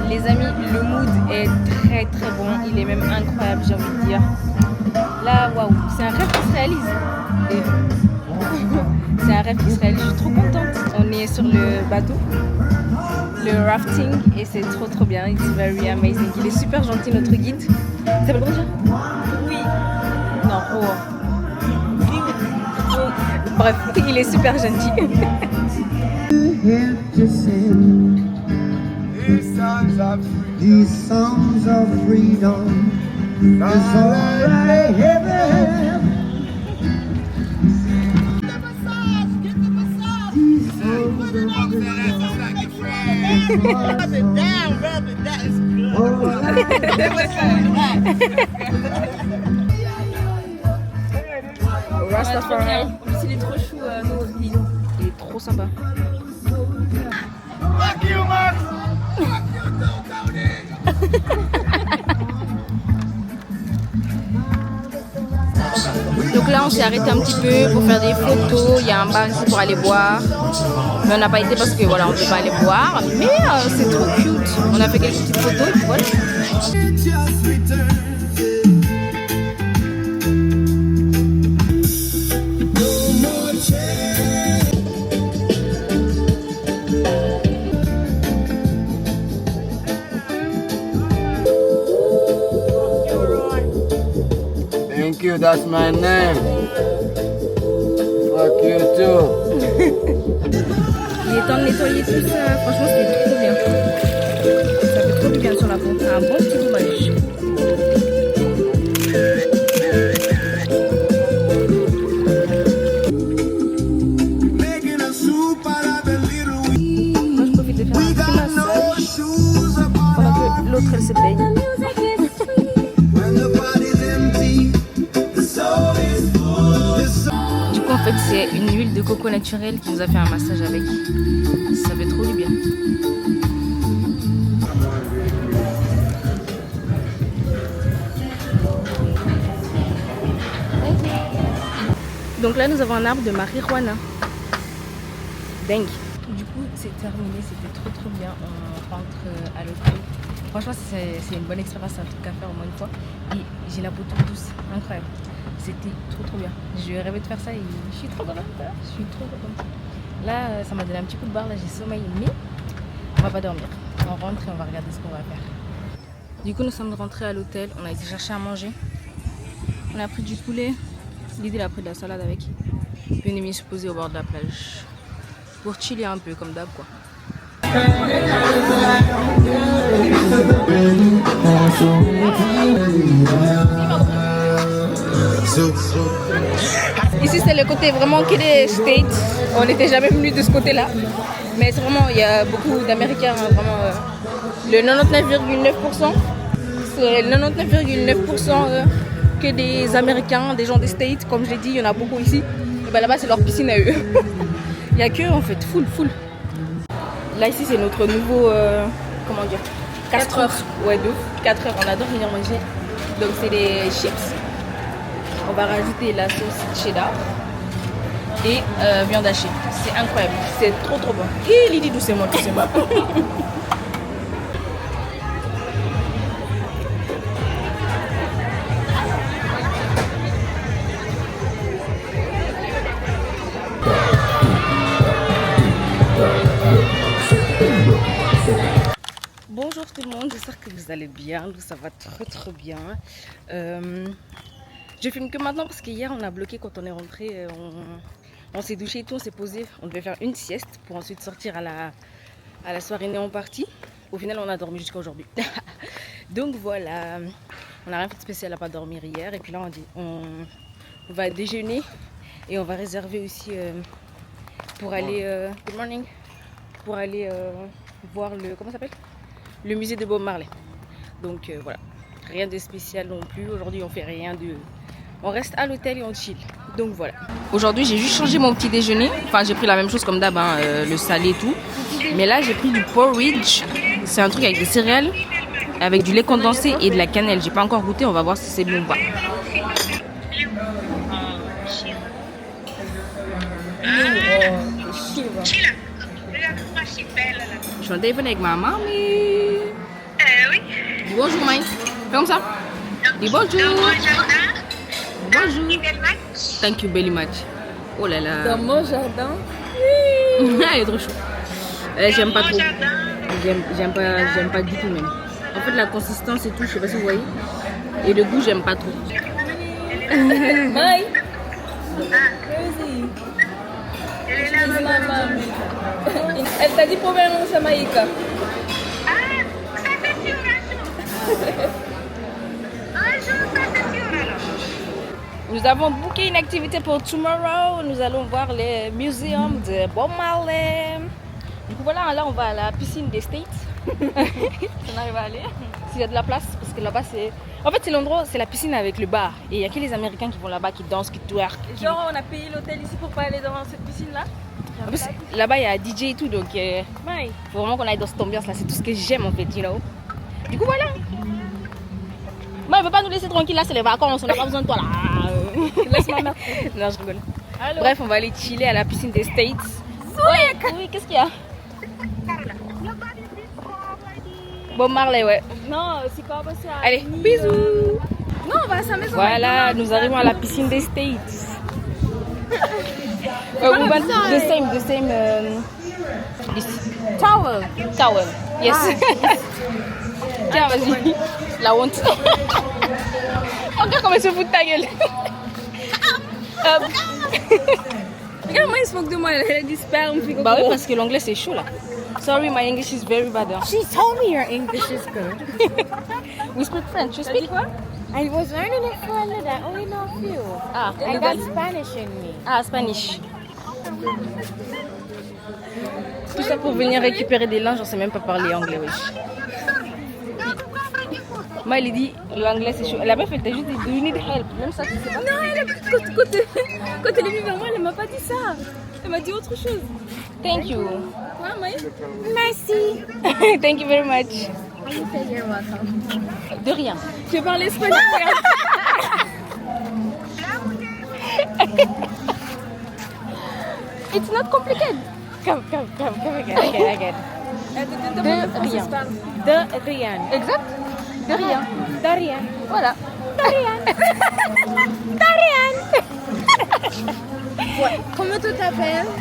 Les amis, le mood est très bon. Il est même incroyable, j'ai envie de dire. Là, waouh, c'est un rêve qui se réalise. C'est un rêve qui se réalise. Je suis trop contente. On est sur le bateau, le rafting, et c'est trop bien. It's very amazing. Il est super gentil, notre guide. Ça s'appelle comment déjà? Oui. Non, bref, il est super gentil. These songs of freedom is all I have. Rub it down, rub it down. Rastafari. En plus, il est trop chou, nos guides. Il est trop sympa. Fuck you, Max. Fuck you too, Tony. Donc là on s'est arrêté un petit peu pour faire des photos. Il y a un bar ici pour aller boire. Mais on n'a pas été parce que voilà on ne peut pas aller boire. Mais c'est trop cute. On a fait quelques petites photos et puis voilà. Thank you, that's my name. Fuck you too. Il est temps de nettoyer tout ça. Franchement c'était trop bien. Ça fait trop du bien sur la peau. Un bon petit gommage. Moi je profite de faire un petit massage pendant que l'autre elle se baigne. Du coup en fait c'est une huile de coco naturelle qui nous a fait un massage avec. Ça fait trop du bien. Donc là nous avons un arbre de marijuana. Dingue. Du coup c'est terminé, c'était trop bien. On rentre à l'hôtel. Franchement c'est une bonne expérience, c'est un truc à faire au moins une fois. Et j'ai la peau toute douce, incroyable. C'était trop bien. Je rêvais de faire ça et je suis trop contente. Là ça m'a donné un petit coup de barre, là j'ai sommeil, mais on va pas dormir. On rentre et on va regarder ce qu'on va faire. Du coup nous sommes rentrés à l'hôtel, on a été chercher à manger. On a pris du poulet, Lydie a pris de la salade avec. Puis on est mis se poser au bord de la plage. Pour chiller un peu comme d'hab quoi. Ici c'est le côté vraiment qui est States. On n'était jamais venu de ce côté là. Mais c'est vraiment, il y a beaucoup d'Américains, hein, vraiment. Le 99,9%, c'est 99,9% que des Américains, des gens des States. Comme je l'ai dit, il y en a beaucoup ici. Et ben là-bas c'est leur piscine à eux. Il n'y a que en fait, full. Là ici c'est notre nouveau, comment dire, 4 heures. Ouais, 4 heures, on adore venir manger. Donc c'est des chips. On va rajouter la sauce cheddar et viande hachée. C'est incroyable, c'est trop bon. Et Lydie doucement. Bonjour tout le monde, j'espère que vous allez bien, nous ça va trop bien. Je filme que maintenant parce qu'hier on a bloqué quand on est rentré, on s'est douché et tout, on s'est posé, on devait faire une sieste pour ensuite sortir à la soirée néon party. Au final on a dormi jusqu'à aujourd'hui. Donc voilà, on n'a rien fait de spécial à pas dormir hier et puis là on va déjeuner et on va réserver aussi pour aller, good morning, pour aller voir le, comment ça s'appelle ? Le musée de Bob Marley. Donc voilà, rien de spécial non plus. Aujourd'hui on fait rien de... On reste à l'hôtel et on chill. Donc voilà. Aujourd'hui j'ai juste changé mon petit déjeuner. Enfin j'ai pris la même chose comme d'hab, hein, le salé et tout. Mais là j'ai pris du porridge. C'est un truc avec des céréales, avec du lait condensé et de la cannelle. J'ai pas encore goûté, on va voir si c'est bon ou pas. Je suis en téléphone avec ma maman. Oui. Dis bonjour, Mike. Fais comme ça. Dis bonjour. Bonjour. Thank you very much. Oh là là. Dans mon jardin. Il est trop chaud. J'aime pas trop. J'aime pas du tout même. En fait, la consistance et tout, je sais pas si vous voyez. Et le goût, j'aime pas trop. Mike. Elle t'a dit provenance Jamaïque. Nous avons booké une activité pour tomorrow. Nous allons voir le muséum de Bob Marley. Du coup voilà, là on va à la piscine des States. On arrive à aller. S'il y a de la place, parce que là-bas c'est... En fait c'est l'endroit, c'est la piscine avec le bar. Et il n'y a que les Américains qui vont là-bas, qui dansent, qui twerk. Genre on a payé l'hôtel ici pour pas aller dans cette piscine là. En plus, là-bas, il y a un DJ et tout, donc faut vraiment qu'on aille dans cette ambiance-là. C'est tout ce que j'aime en fait, you know. Du coup, voilà. Moi, elle veut pas nous laisser tranquille, là, c'est les vacances, on n'a pas besoin de toi là. Laisse ma mère. Non, je rigole. Allô. Bref, on va aller chiller à la piscine des States. Oui, qu'est-ce qu'il y a? Bob Marley, ouais. Non, c'est pas possible. Allez, bisous. Non, on va à sa maison. Voilà, nous arrivons à la piscine des States. The same. This towel. Yes. Tiens, vas-y. La honte. Regarde comment elle se fout de ta gueule. Regarde, moi, il se moque de moi. Elle a dit sperme. Bah oui, parce que l'anglais c'est chaud là. Sorry, my English is very bad. She told me your English is good. We speak French. You speak what? I was learning it for a little. I only know a few. I got Spanish in me. Ah, Spanish. Tout ça pour venir récupérer des linges, on sait même pas parler anglais, wesh. Moi, elle dit l'anglais c'est chaud. La meuf, elle t'a juste dit you need help. Même ça, tu sais pas. Non, quand elle est venue vers moi, elle m'a pas dit ça. Elle m'a dit autre chose. Thank you. Quoi, Maï? Merci. Thank you very much. You're welcome. De rien. Je parle espagnol. It's not complicated. Come again. De rien. De rien. Exact. De rien. De rien. Voilà. De rien. De rien. Comment tu t'appelles?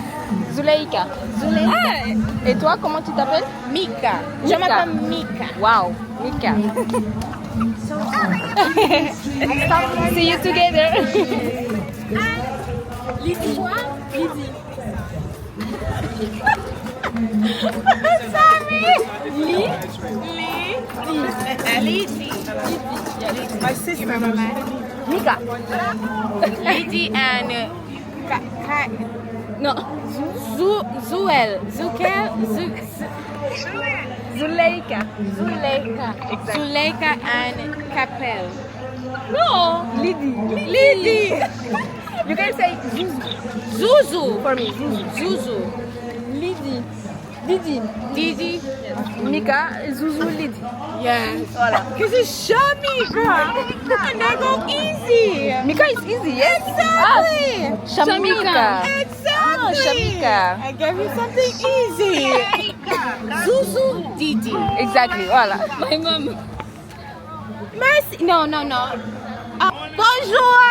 Zuleika. Zuleika. Et toi, comment tu t'appelles? Mika. Je m'appelle Mika. Wow, Mika. See you together. Lydie. Lydie. Lydie. My sister, Mika. Lydie and No. Zuleika. Zuleika and Capel. No. Lydie. You can say Zuzu. for me. Zuzu. Didi. Mika, Zuzu, Lydie. Yes. Voilà. Because it's Shamika. And I go easy. Mika is easy, yes? Exactly. Shamika. Exactly. Shamika. I gave you something easy. Zuzu Didi. Exactly, voilà. My mom. Merci. No. Bonjour.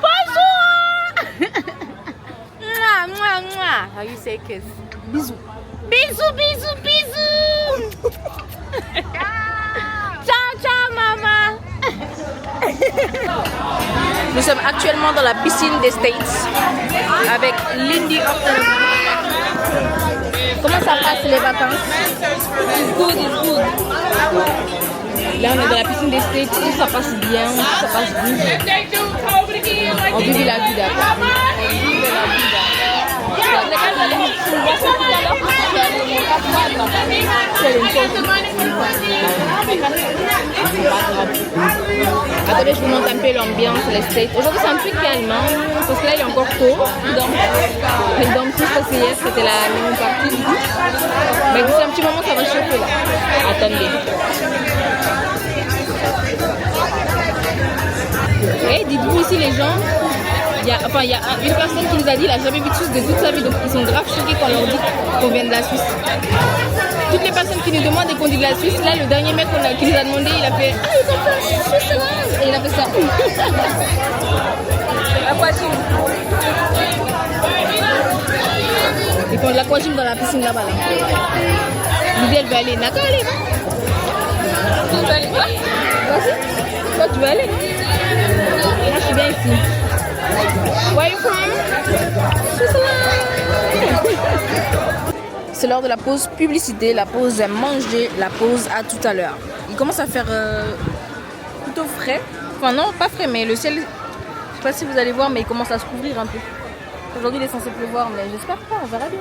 Bonjour. Mwah. How you say kiss? Bisous. Bisous. Ciao, maman. Nous sommes actuellement dans la piscine des States avec Lindy Horton. Comment ça passe les vacances? It's good. Là on est dans la piscine des States, tout ça passe bien, tout ça passe bien. On vit la vie d'abord. Attendez, je vous montre un peu l'ambiance, les States. Aujourd'hui c'est un peu calme, hein, parce que là il est encore tôt. Ils dorment tous parce que hier c'était la même partie. Mais d'ici un petit moment ça va chauffer là. Attendez. Et dites-vous ici les gens, il y a une personne qui nous a dit qu'il n'a jamais vu de Suisse de toute sa vie, donc ils sont grave choqués quand on leur dit qu'on vient de la Suisse. Toutes les personnes qui nous demandent et qu'on dit de la Suisse, là le dernier mec qui nous a demandé, il a fait « Ah, ils ont fait Suisse !» Et il a fait ça. L'aquagym. Ils font de l'aquagym dans la piscine là-bas. Là. Lydie, elle veut aller. Naka, allez. Tu veux aller quoi? Vas-y. Toi, tu veux aller? Moi, je suis bien ici. Where are you from? C'est l'heure de la pause publicité, la pause manger, la pause à tout à l'heure. Il commence à faire plutôt frais. Enfin non, pas frais, mais le ciel, je sais pas si vous allez voir, mais il commence à se couvrir un peu. Aujourd'hui il est censé pleuvoir, mais j'espère pas, on verra bien.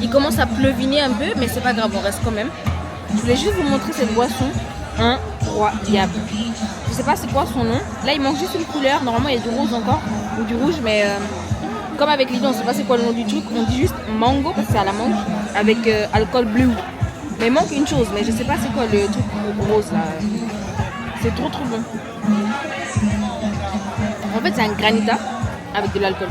Il commence à pleuviner un peu, mais c'est pas grave, on reste quand même. Je voulais juste vous montrer cette boisson incroyable. Je sais pas c'est quoi son nom. Là il manque juste une couleur, normalement il y a du rose encore, ou du rouge, mais comme avec Lidl, on sait pas c'est quoi le nom du truc, on dit juste mango parce que c'est à la mangue avec alcool bleu. Mais il manque une chose, mais je sais pas c'est quoi le truc rose là. C'est trop bon. En fait c'est un granita avec de l'alcool.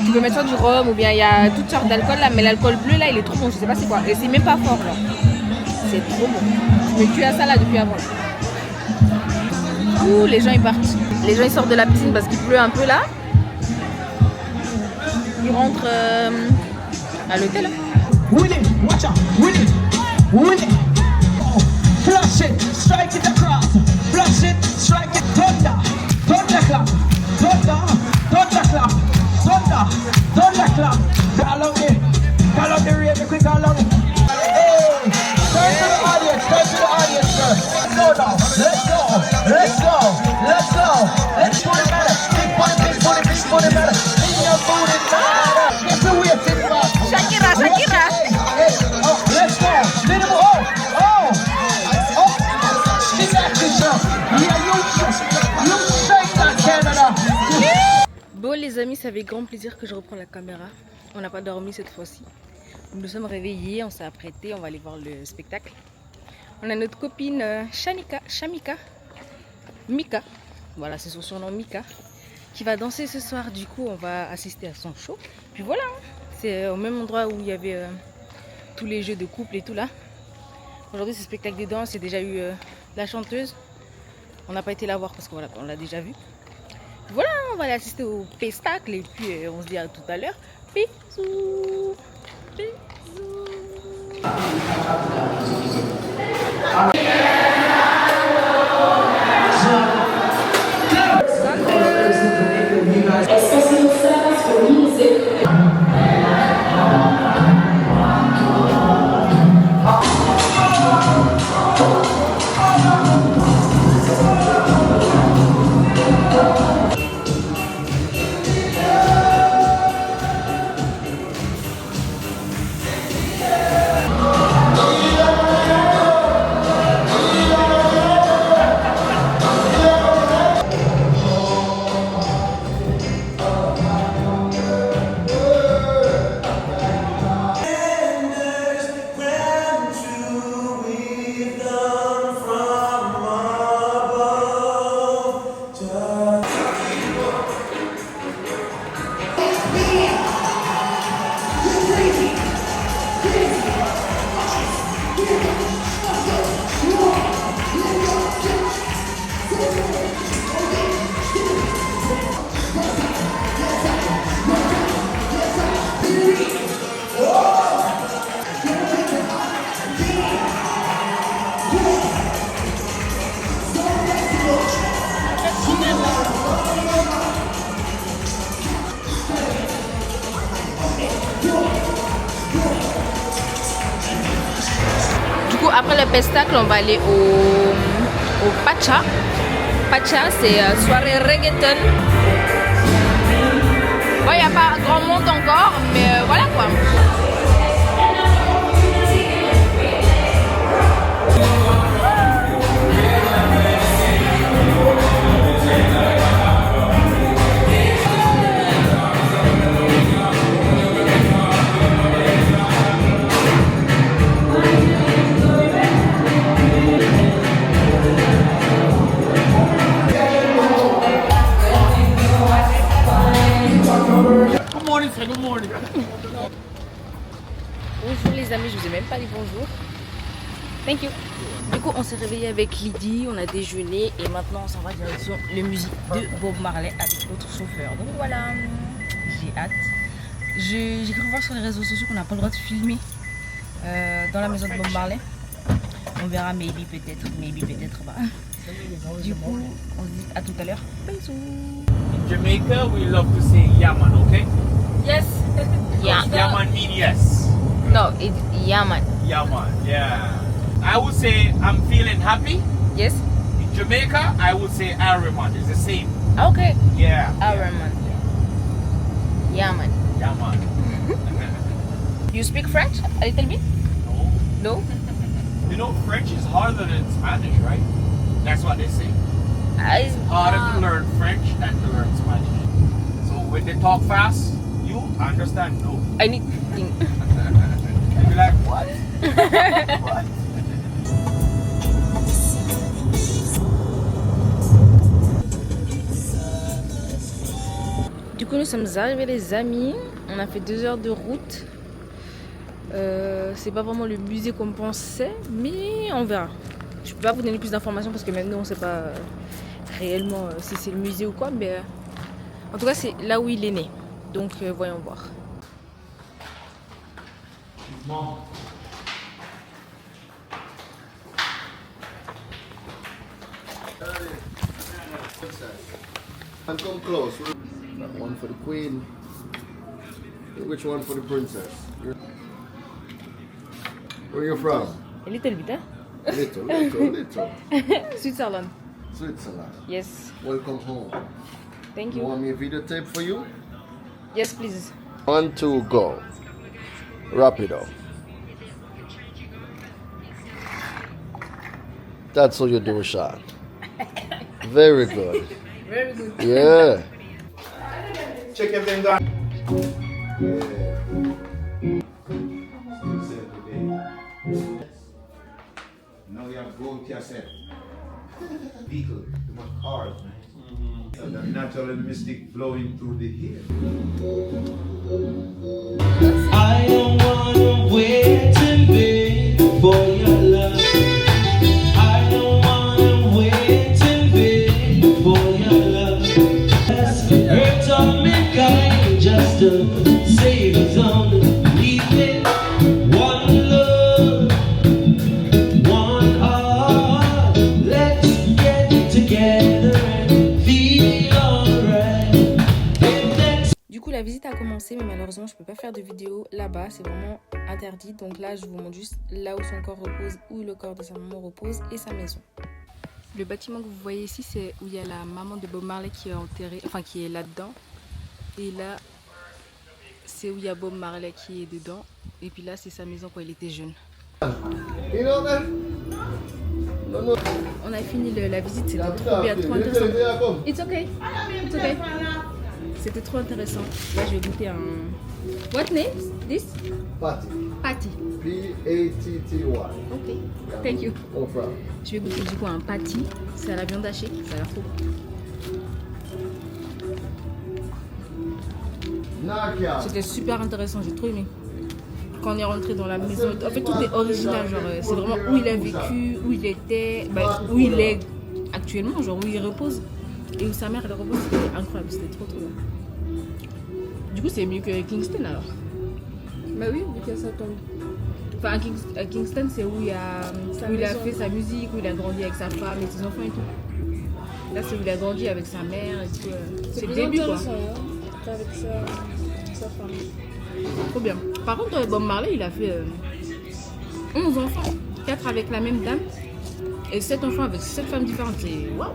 Tu peux mettre ça du rhum ou bien il y a toutes sortes d'alcool là, mais l'alcool bleu là il est trop bon, je sais pas c'est quoi. Et c'est même pas fort là. C'est trop bon. Je me tue à ça là depuis avant. Ouh, les gens ils partent. Les gens ils sortent de la piscine parce qu'il pleut un peu là. Ils rentrent à l'hôtel. Win it, watch out, win it, oh, flush it, strike it across, flush it, strike it, thunder, thunder clap, thunder, thunder clap, thunder, thunder clap, call on the radio, quick call on it. Hey, turn to the audience, sir. Let's go now, let's put it better, big booty better, in your booty better, get the way to the Shakira. Hey, oh, let's go. Minimum. Oh. She got you, sir. Yeah, you shake that Canada. Bon les amis, c'est avec grand plaisir que je reprends la caméra. On n'a pas dormi cette fois-ci. Nous nous sommes réveillés, on s'est apprêtés, on va aller voir le spectacle. On a notre copine Mika. Voilà, c'est son surnom Mika. Qui va danser ce soir. Du coup, on va assister à son show. Puis voilà. C'est au même endroit où il y avait tous les jeux de couple et tout là. Aujourd'hui c'est spectacle de danse, il y a déjà eu la chanteuse. On n'a pas été la voir parce que voilà, on l'a déjà vu. Voilà, on va aller assister au spectacle et puis on se dit à tout à l'heure. Bisous. Après le spectacle, on va aller au Pacha. Pacha, c'est soirée reggaeton. Bon, il n'y a pas grand monde encore, mais voilà quoi. Bonjour les amis, je vous ai même pas dit bonjour. Thank you. Du coup, on s'est réveillé avec Lydie, on a déjeuné et maintenant on s'en va direction le musée de Bob Marley avec notre chauffeur. Donc voilà, j'ai hâte. J'ai cru voir sur les réseaux sociaux qu'on n'a pas le droit de filmer dans la maison de Bob Marley. On verra, maybe peut-être pas. Du coup, on se dit à tout à l'heure. Bisous. In Jamaica, we love to say yaman, okay? Yes. Yeah. Yaman mean yes. No, it's yaman. Yaman, yeah. I would say I'm feeling happy. Yes. In Jamaica, I would say Araman. It's the same. Okay. Yeah. Araman. Yeah. Yaman. Yaman. You speak French a little bit? No. No? You know, French is harder than Spanish, right? That's what they say. It's harder to learn French than to learn Spanish. So when they talk fast, You understand? No. I need. You'd be like, what? What? Du coup, nous sommes arrivés, les amis. On a fait 2 heures de route. C'est pas vraiment le musée qu'on pensait, mais on verra. Je peux pas vous donner plus d'informations parce que maintenant on sait pas réellement si c'est le musée ou quoi, mais en tout cas c'est là où il est né. Donc voyons voir. And come close. That one for the queen. Which one for the princess? Where you from? A little bit, hein? Little. Switzerland. Switzerland. Yes. Welcome home. Thank You you. want me a videotape for you? Yes, please. 1, 2, go. Rapido. That's how you do a shot. Very good. Very good. Yeah. Check everything down. Now you have gold cassette. Vehicle, too much cars, man. And the natural mystic flowing through the hair. I don't wanna wait and wait for your love. I don't wanna wait and wait for your love. Hurt all mankind just to save his own. Leave me one love, one heart. Let's get together and feel alright. Du coup la visite a commencé, mais malheureusement je peux pas faire de vidéo là-bas, c'est vraiment interdit. Donc là je vous montre juste là où son corps repose, où le corps de sa maman repose et sa maison. Le bâtiment que vous voyez ici, c'est où il y a la maman de Bob Marley qui est enterrée, enfin qui est là-dedans. Et là c'est où il y a Bob Marley qui est dedans. Et puis là c'est sa maison quand il était jeune. On a fini la visite, c'était trop bien, trop intéressant. It's okay. It's okay. C'était trop intéressant. Là, je vais goûter un... What name? This? Patty. Patty. P-A-T-T-Y. Ok. Thank you. No problem. Je vais goûter du coup un patty. C'est à la viande hachée. Ça a l'air trop bon. C'était super intéressant. J'ai trop aimé. Quand on est rentré dans la maison, en fait tout est original. Genre, c'est vraiment où il a vécu, où il était, où il est actuellement, genre où il repose. Et où sa mère elle repose, c'était incroyable, c'était trop bien. Du coup c'est mieux que Kingston alors. Bah oui, vu qu'il y a sa tombe. Enfin à Kingston c'est où il a fait sa musique, où il a grandi avec sa femme et ses enfants et tout. Là c'est où il a grandi avec sa mère et tout. C'est le début quoi. Avec sa femme. Trop bien. Par contre Bob Marley il a fait 11 enfants, 4 avec la même dame et 7 enfants avec 7 femmes différentes. C'est waouh.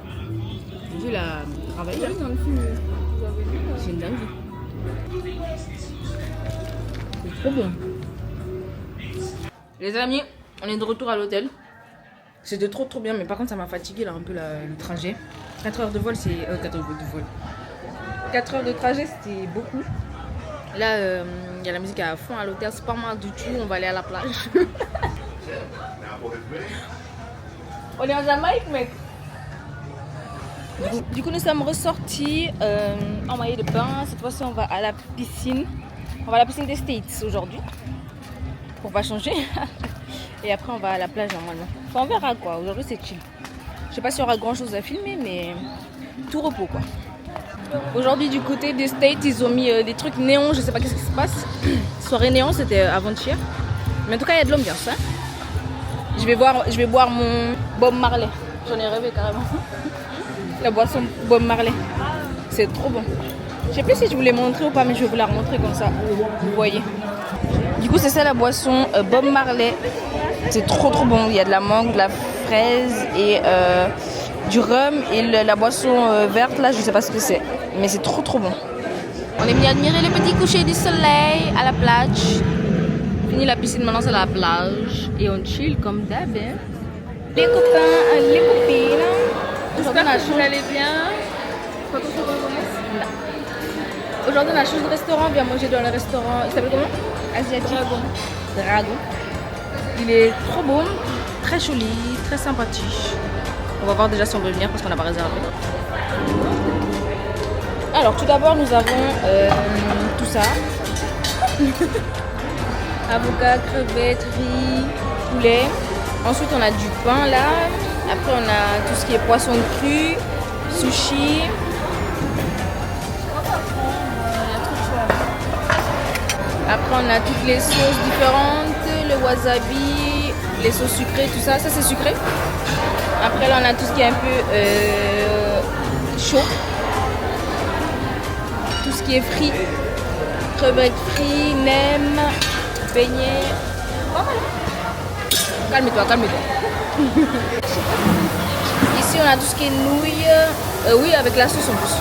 Il a travaillé dans le film. C'est une dingue. C'est trop bon. Les amis, on est de retour à l'hôtel. C'était trop bien, mais par contre ça m'a fatigué là un peu le trajet. 4 heures de vol, c'est 4 heures de vol. 4 heures de trajet, c'était beaucoup. Là, il y a la musique à fond à l'hôtel, c'est pas mal du tout. On va aller à la plage. On est en Jamaïque, mec. Du coup nous sommes ressortis en maillot de bain. Cette fois-ci on va à la piscine. On va à la piscine des States aujourd'hui pour pas changer. Et après on va à la plage normalement. Enfin, on verra quoi, aujourd'hui c'est chill. Je sais pas s'il y aura grand chose à filmer mais tout repos quoi. Aujourd'hui du côté des States ils ont mis des trucs néons. Je sais pas qu'est-ce qui se passe. Soirée néon c'était avant-hier. Mais en tout cas il y a de l'ambiance hein. Je vais boire mon Bob Marley. J'en ai rêvé carrément. La boisson Bob Marley. C'est trop bon. Je sais plus si je voulais montrer ou pas, mais je vais vous la remontrer comme ça. Vous voyez. Du coup, c'est ça la boisson Bob Marley. C'est trop bon. Il y a de la mangue, de la fraise et du rhum. Et la boisson verte, là, je sais pas ce que c'est. Mais c'est trop bon. On est venu admirer le petit coucher du soleil à la plage. Fini la piscine, maintenant c'est la plage. Et on chill comme d'hab. Hein. Les copains, les copines. J'espère que vous allez bien. Quand on se recommence là. Aujourd'hui on a changé de restaurant, on vient manger dans le restaurant, il s'appelle comment? Asiatique. Dragon. Il est trop beau, très joli, très sympathique. On va voir déjà si on veut venir parce qu'on n'a pas réservé. Alors tout d'abord nous avons tout ça. Avocat, crevettes, riz, poulet. Ensuite on a du pain là. Après on a tout ce qui est poisson cru, sushi. Après on a toutes les sauces différentes, le wasabi, les sauces sucrées, tout ça. Ça c'est sucré. Après là on a tout ce qui est un peu chaud. Tout ce qui est frit. Crevettes frites, nems, beignets. Calme-toi, calme-toi. Ici on a tout ce qui est nouilles. Oui, avec la sauce en plus.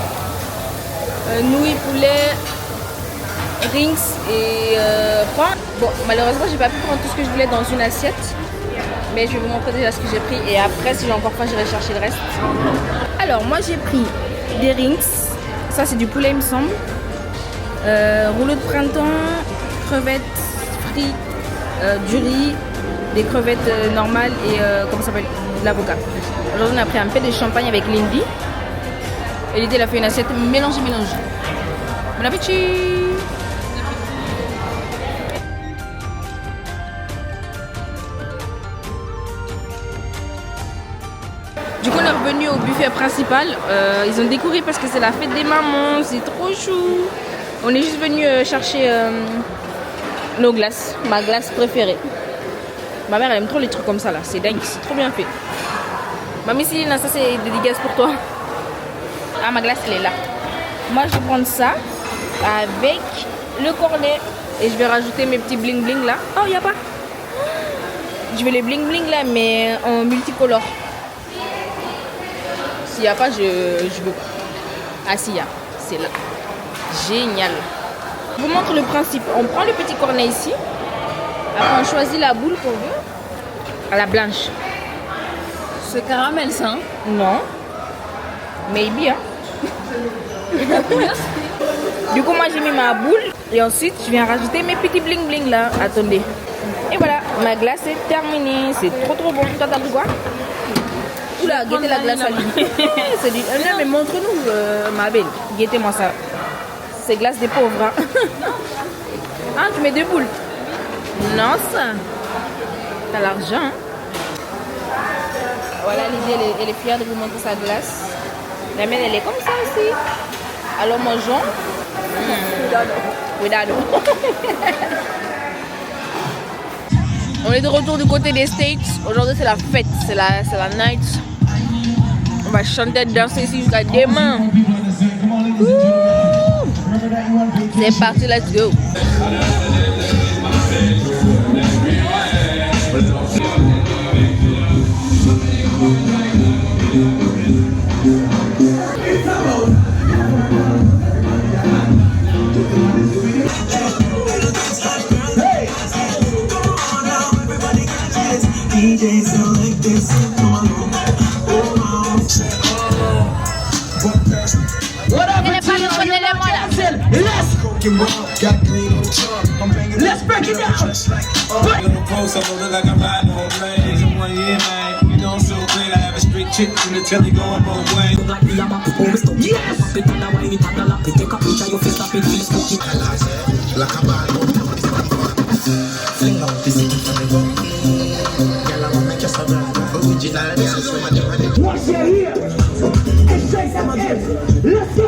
Nouilles, poulet, rings et pain. Bon, malheureusement j'ai pas pu prendre tout ce que je voulais dans une assiette. Mais je vais vous montrer déjà ce que j'ai pris. Et après, si j'ai encore faim, j'irai chercher le reste. Alors, moi j'ai pris des rings. Ça c'est du poulet il me semble. Rouleau de printemps, crevettes frites, du riz, des crevettes normales et comment ça s'appelle, de l'avocat. Aujourd'hui on a pris un peu de champagne avec Lindy. Et Lindy elle a fait une assiette mélange. Bon appétit. Du coup on est revenu au buffet principal. Ils ont décoré parce que c'est la fête des mamans, c'est trop chou. On est juste venu chercher nos glaces, ma glace préférée. Ma mère elle aime trop les trucs comme ça là, c'est dingue, c'est trop bien fait. Mamie Céline, ça c'est dédicace pour toi. Ah ma glace elle est là. Moi je vais prendre ça avec le cornet et je vais rajouter mes petits bling bling là. Oh y a pas. Je vais les bling bling là mais en multicolore. S'il n'y a pas, je veux pas. Ah si, il y a, c'est là. Génial. Je vous montre le principe. On prend le petit cornet ici. Après, on choisit la boule qu'on veut. À la blanche. C'est caramel ça, hein? Non. Maybe, hein. Du coup, moi, j'ai mis ma boule. Et ensuite, je viens rajouter mes petits bling bling là. Attendez. Et voilà, ma glace est terminée. C'est trop bon. Toi, t'as pris quoi? Oula, guettez la glace à lui. C'est du... Non, mais montre-nous, ma belle. Guettez-moi ça. C'est glace des pauvres. Hein. Ah, tu mets 2 boules. Non, ça. T'as l'argent. Hein. Voilà, Lydie, elle est fière de vous montrer sa glace. La mienne, elle est comme ça aussi. Alors, mangeons. Cuidado. On est de retour du côté des States. Aujourd'hui, c'est la fête. C'est la night. On va chanter, danser ici jusqu'à demain. C'est parti, let's go. Let's break it down. Post, I look like I'm riding on planes in 1 year, man. You know I'm so great, I have a straight chick from the telly going both ways. Yes! Once you're here, and shake that ass. Let's go.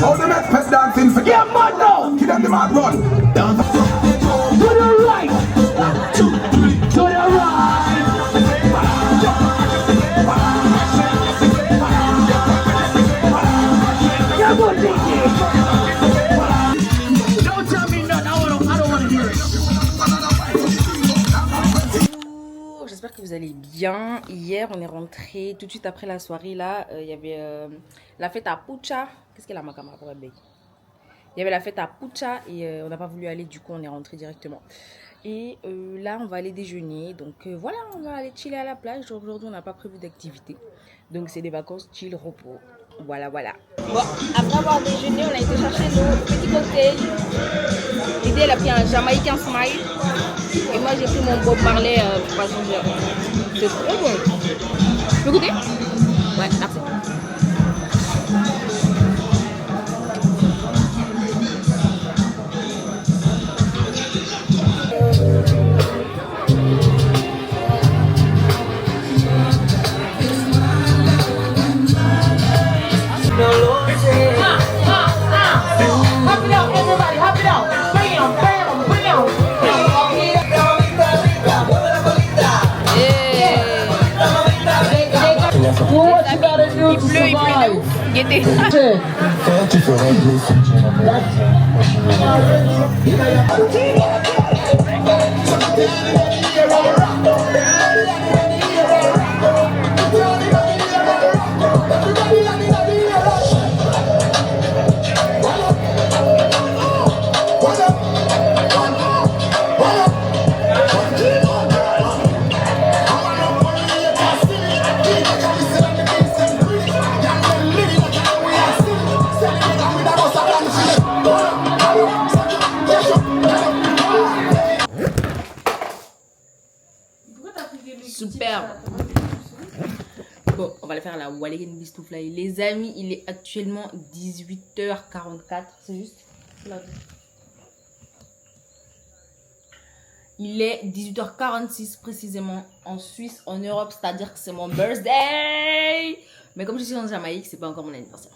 All the next pet dancing for Yeah, man, no. Give them the mad run. To the right. To the right. Yeah, good, don't tell me nothing. I don't want to hear it. J'espère que vous allez bien. Hier, on est rentré tout de suite après la soirée. Là, il y avait la fête à Pucha. Qu'est-ce qu'elle a ma caméra pour la baie? Il y avait la fête à Pucha et on n'a pas voulu aller. Du coup, on est rentré directement. Et là, on va aller déjeuner. Donc voilà, on va aller chiller à la plage. Aujourd'hui, on n'a pas prévu d'activité. Donc c'est des vacances chill, repos. Voilà, voilà. Bon, après avoir déjeuné, on a été chercher nos petits cocktails. Lydie, elle a pris un Jamaican Smile. Et moi, j'ai pris mon Bob Marley pour pas changer. C'est trop bon. Tu peux goûter? Ouais, merci. Gaieté. Superbe. Bon, on va le faire à la Waligan Bistouflaï. Les amis, il est actuellement 18h44. C'est juste là. Il est 18h46 précisément en Suisse, en Europe, c'est-à-dire que c'est mon birthday. Mais comme je suis en Jamaïque, c'est pas encore mon anniversaire.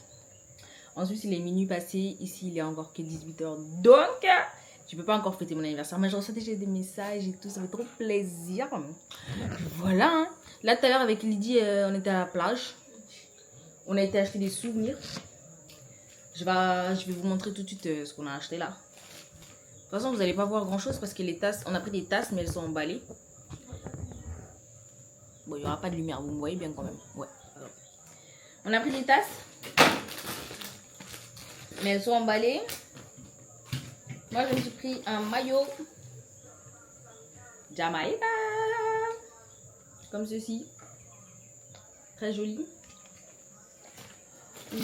En Suisse, il est minuit passé. Ici, il est encore que 18h. Donc, je peux pas encore fêter mon anniversaire. Mais je reçois déjà des messages et tout. Ça fait trop plaisir. Voilà. Hein. Là, tout à l'heure, avec Lydie, on était à la plage. On a été acheter des souvenirs. Je vais vous montrer tout de suite ce qu'on a acheté là. De toute façon, vous n'allez pas voir grand chose parce que les tasses, on a pris des tasses, mais elles sont emballées. Bon, il n'y aura pas de lumière, vous me voyez bien quand même. Ouais. Alors. On a pris des tasses, mais elles sont emballées. Moi, je me suis pris un maillot Jamaïca, comme ceci. Très joli.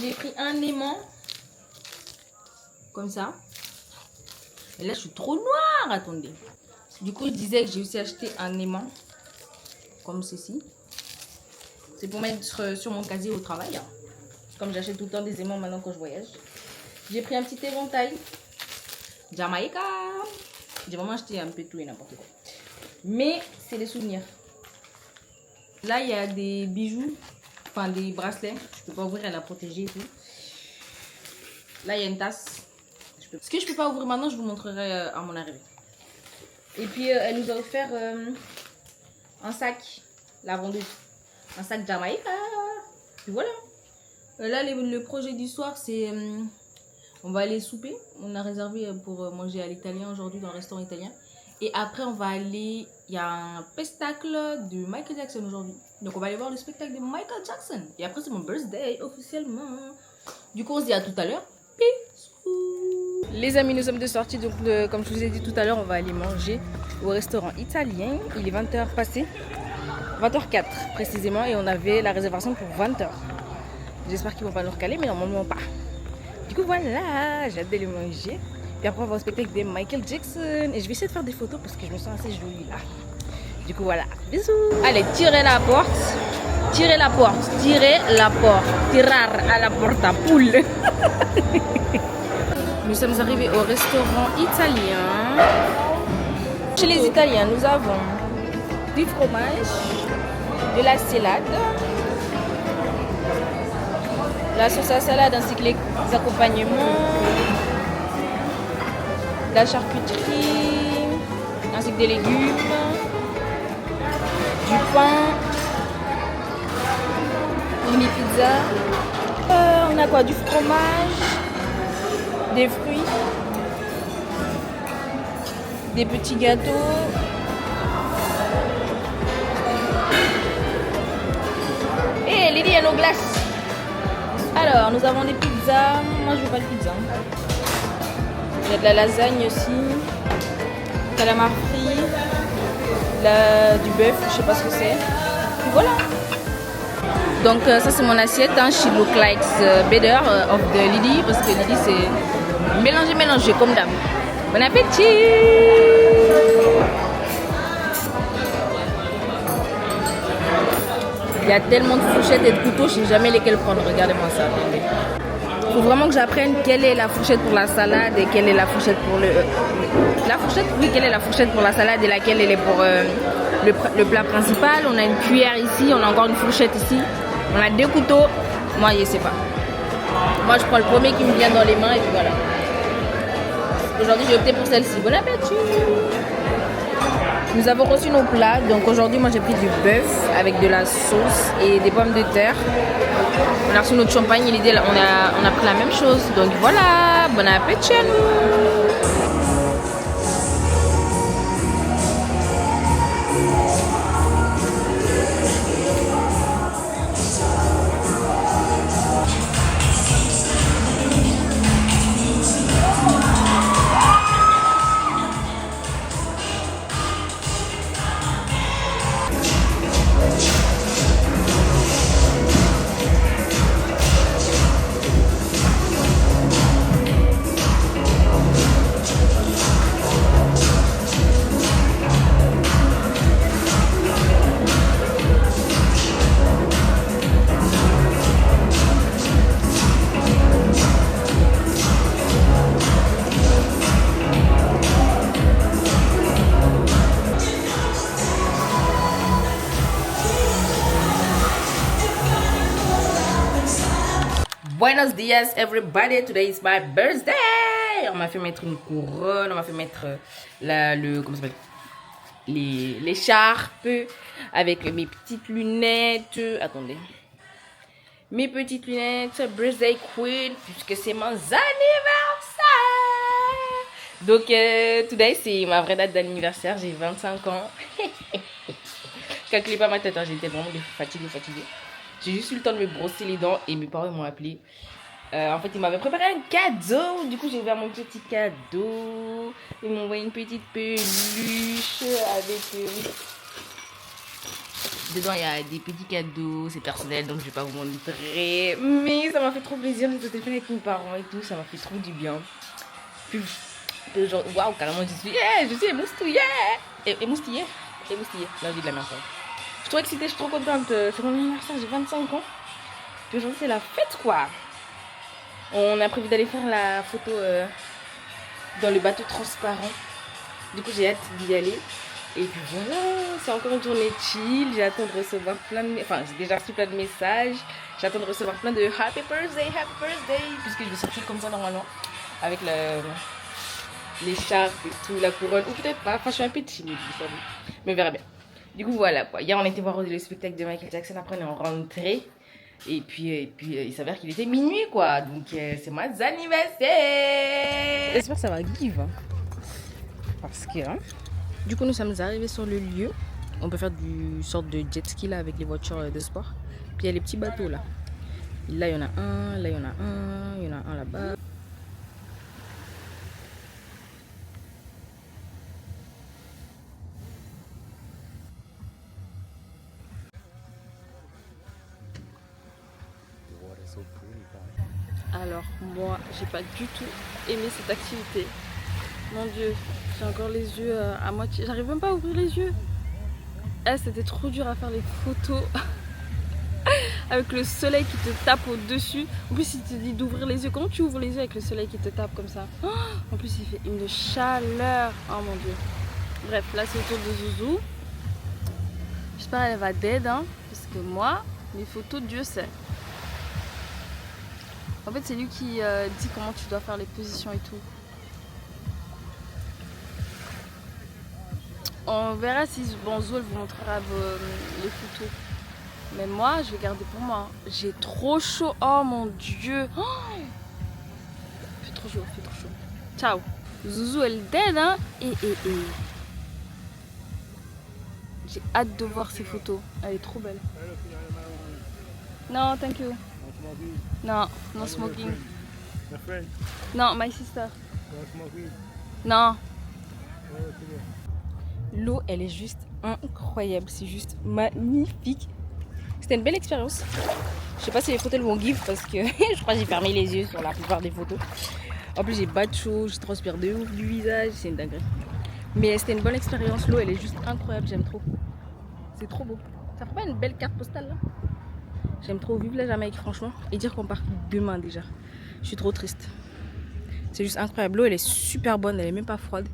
J'ai pris un aimant, comme ça. Et là, je suis trop noire, attendez. Du coup, je disais que j'ai aussi acheté un aimant, comme ceci. C'est pour mettre sur mon casier au travail. Comme j'achète tout le temps des aimants maintenant quand je voyage. J'ai pris un petit éventail. Jamaïca. J'ai vraiment acheté un peu tout et n'importe quoi. Mais c'est des souvenirs. Là, il y a des bijoux. Enfin, des bracelets. Je peux pas ouvrir, elle a protégé et tout. Là, il y a une tasse. Ce que je peux pas ouvrir maintenant, je vous montrerai à mon arrivée. Et puis, elle nous a offert un sac. La vendeuse. Un sac Jamaïca. Et voilà. Là, le projet du soir, c'est... on va aller souper. On a réservé pour manger à l'italien aujourd'hui dans le restaurant italien. Et après, on va aller... Il y a un spectacle de Michael Jackson aujourd'hui. Donc, on va aller voir le spectacle de Michael Jackson. Et après, c'est mon birthday officiellement. Du coup, on se dit à tout à l'heure. Peace. Les amis, nous sommes de sortie. Donc, comme je vous ai dit tout à l'heure, on va aller manger au restaurant italien. Il est 20h passé. 20h04 précisément. Et on avait la réservation pour 20h. J'espère qu'ils vont pas nous recaler, mais normalement pas. Du coup, voilà. J'ai hâte d'aller manger. Puis après, on va au spectacle de Michael Jackson. Et je vais essayer de faire des photos parce que je me sens assez jolie là. Du coup, voilà. Bisous. Allez, tirez la porte. Tirez la porte. Tirez la porte. Tirar à la porte à poule. Nous sommes arrivés au restaurant italien. Chez les Italiens, nous avons du fromage, de la salade, la sauce à salade ainsi que les accompagnements, la charcuterie, ainsi que des légumes, du pain, une pizza. On a quoi? Du fromage, des fruits, des petits gâteaux, et Lydie a nos glaces. Alors, nous avons des pizzas. Moi, je veux pas de pizza. Il y a de la lasagne aussi, calamar frit, du bœuf, je sais pas ce que c'est. Et voilà. Donc ça c'est mon assiette, hein. She look like better of the Lily, parce que Lily c'est mélangé comme d'hab. Bon appétit. Il y a tellement de fourchettes et de couteaux, je sais jamais lesquels prendre. Regardez-moi ça. Il faut vraiment que j'apprenne quelle est la fourchette pour la salade et quelle est la fourchette pour le... La fourchette, oui, quelle est la fourchette pour la salade et laquelle elle est pour le plat principal. On a une cuillère ici, on a encore une fourchette ici. On a 2 couteaux. Moi, je sais pas. Moi, je prends le premier qui me vient dans les mains et puis voilà. Aujourd'hui, j'ai opté pour celle-ci. Bon appétit! Nous avons reçu nos plats. Donc aujourd'hui, moi, j'ai pris du bœuf avec de la sauce et des pommes de terre. On a reçu notre champagne et l'idée, on a pris la même chose. Donc voilà, bon appétit à nous! Buenos dias everybody, today is my birthday. On m'a fait mettre une couronne, on m'a fait mettre comment ça s'appelle, l'écharpe avec mes petites lunettes. Attendez, mes petites lunettes birthday queen, puisque c'est mon anniversaire. Donc today c'est ma vraie date d'anniversaire, j'ai 25 ans. Calculez pas ma tête, hein, j'étais vraiment fatiguée. J'ai juste eu le temps de me brosser les dents et mes parents m'ont appelé. En fait, ils m'avaient préparé un cadeau. Du coup, j'ai ouvert mon petit cadeau. Ils m'ont envoyé une petite peluche avec... Dedans, il y a des petits cadeaux. C'est personnel, donc je vais pas vous montrer. Mais ça m'a fait trop plaisir. J'étais au téléphone avec mes parents et tout. Ça m'a fait trop du bien. Puis, genre, waouh, carrément, je suis émoustillée. Émoustillée. Là, je dis de la merde. Je suis trop excitée, je suis trop contente. C'est mon anniversaire, j'ai 25 ans. Puis aujourd'hui, c'est la fête, quoi. On a prévu d'aller faire la photo dans le bateau transparent. Du coup, j'ai hâte d'y aller. Et puis voilà, c'est encore une journée chill. J'attends de recevoir plein de... Enfin, j'ai déjà reçu plein de messages. J'attends de recevoir plein de happy birthday. Puisque je vais sortir comme ça normalement. Avec l'écharpe et tout, la couronne. Ou peut-être pas. Enfin, je suis un peu timide, vous savez. Mais on verra bien. Du coup, voilà quoi. Hier, on était voir le spectacle de Michael Jackson. Après, on est rentré. Et puis il s'avère qu'il était minuit quoi. Donc, c'est mon anniversaire. J'espère que ça va give. Hein. Parce que... Hein, du coup, nous sommes arrivés sur le lieu. On peut faire du sorte de jet ski là avec les voitures de sport. Puis il y a les petits bateaux là. Là, il y en a un. Là, il y en a un. Il y en a un là-bas. Alors moi j'ai pas du tout aimé cette activité. Mon dieu, j'ai encore les yeux à moitié. J'arrive même pas à ouvrir les yeux. C'était trop dur à faire les photos avec le soleil qui te tape au dessus. En plus il te dit d'ouvrir les yeux. Comment tu ouvres les yeux avec le soleil qui te tape comme ça? En plus il fait une chaleur. Oh mon dieu. Bref, là c'est au tour de Zouzou. J'espère qu'elle va dead hein, parce que moi les photos Dieu sait. En fait, c'est lui qui dit comment tu dois faire les positions et tout. On verra si Bonzo vous montrera les photos. Mais moi, je vais garder pour moi. J'ai trop chaud. Oh mon dieu. Oh, il fait trop chaud, Ciao. Zouzou, elle dead, hein. J'ai hâte de voir ces photos. Elle est trop belle. Non, thank you. No, no smoking. My friend? No, my sister. No smoking? Non. L'eau, elle est juste incroyable. C'est juste magnifique. C'était une belle expérience. Je sais pas si les photos vont give parce que je crois que j'ai fermé les yeux sur la plupart des photos. En plus j'ai pas de chaud, je transpire de ouf du visage, c'est une dinguerie. Mais c'était une bonne expérience, l'eau elle est juste incroyable, j'aime trop. C'est trop beau. Ça ferait pas une belle carte postale là? J'aime trop vivre la Jamaïque franchement. Et dire qu'on part demain déjà. Je suis trop triste. C'est juste incroyable, l'eau elle est super bonne, elle est même pas froide.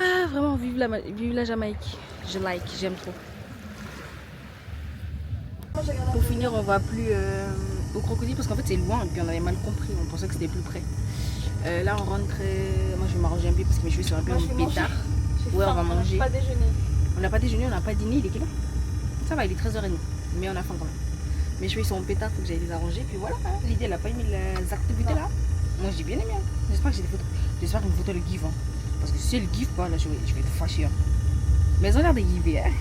Ah vraiment vive la Jamaïque. Je like, j'aime trop. Pour finir on va plus au crocodile parce qu'en fait c'est loin et puis on avait mal compris, on pensait que c'était plus près. Là on rentre, moi je vais m'arranger un peu parce que mes cheveux sont un peu en pétard. Ouais on va manger. On n'a pas déjeuné. On n'a pas déjeuné, on n'a pas dîné, il est quelle heure? Ça va, il est 13h30 mais on a faim quand même. Mes cheveux ils sont en pétard, faut que j'aille les arranger puis voilà, hein. L'idée elle a pas aimé les activités là. Moi j'ai bien aimé, hein. J'espère que j'ai des photos. J'espère qu'une photo le give hein. Parce que si elle give pas là je vais être fâchée hein. Mais on a l'air de giver hein.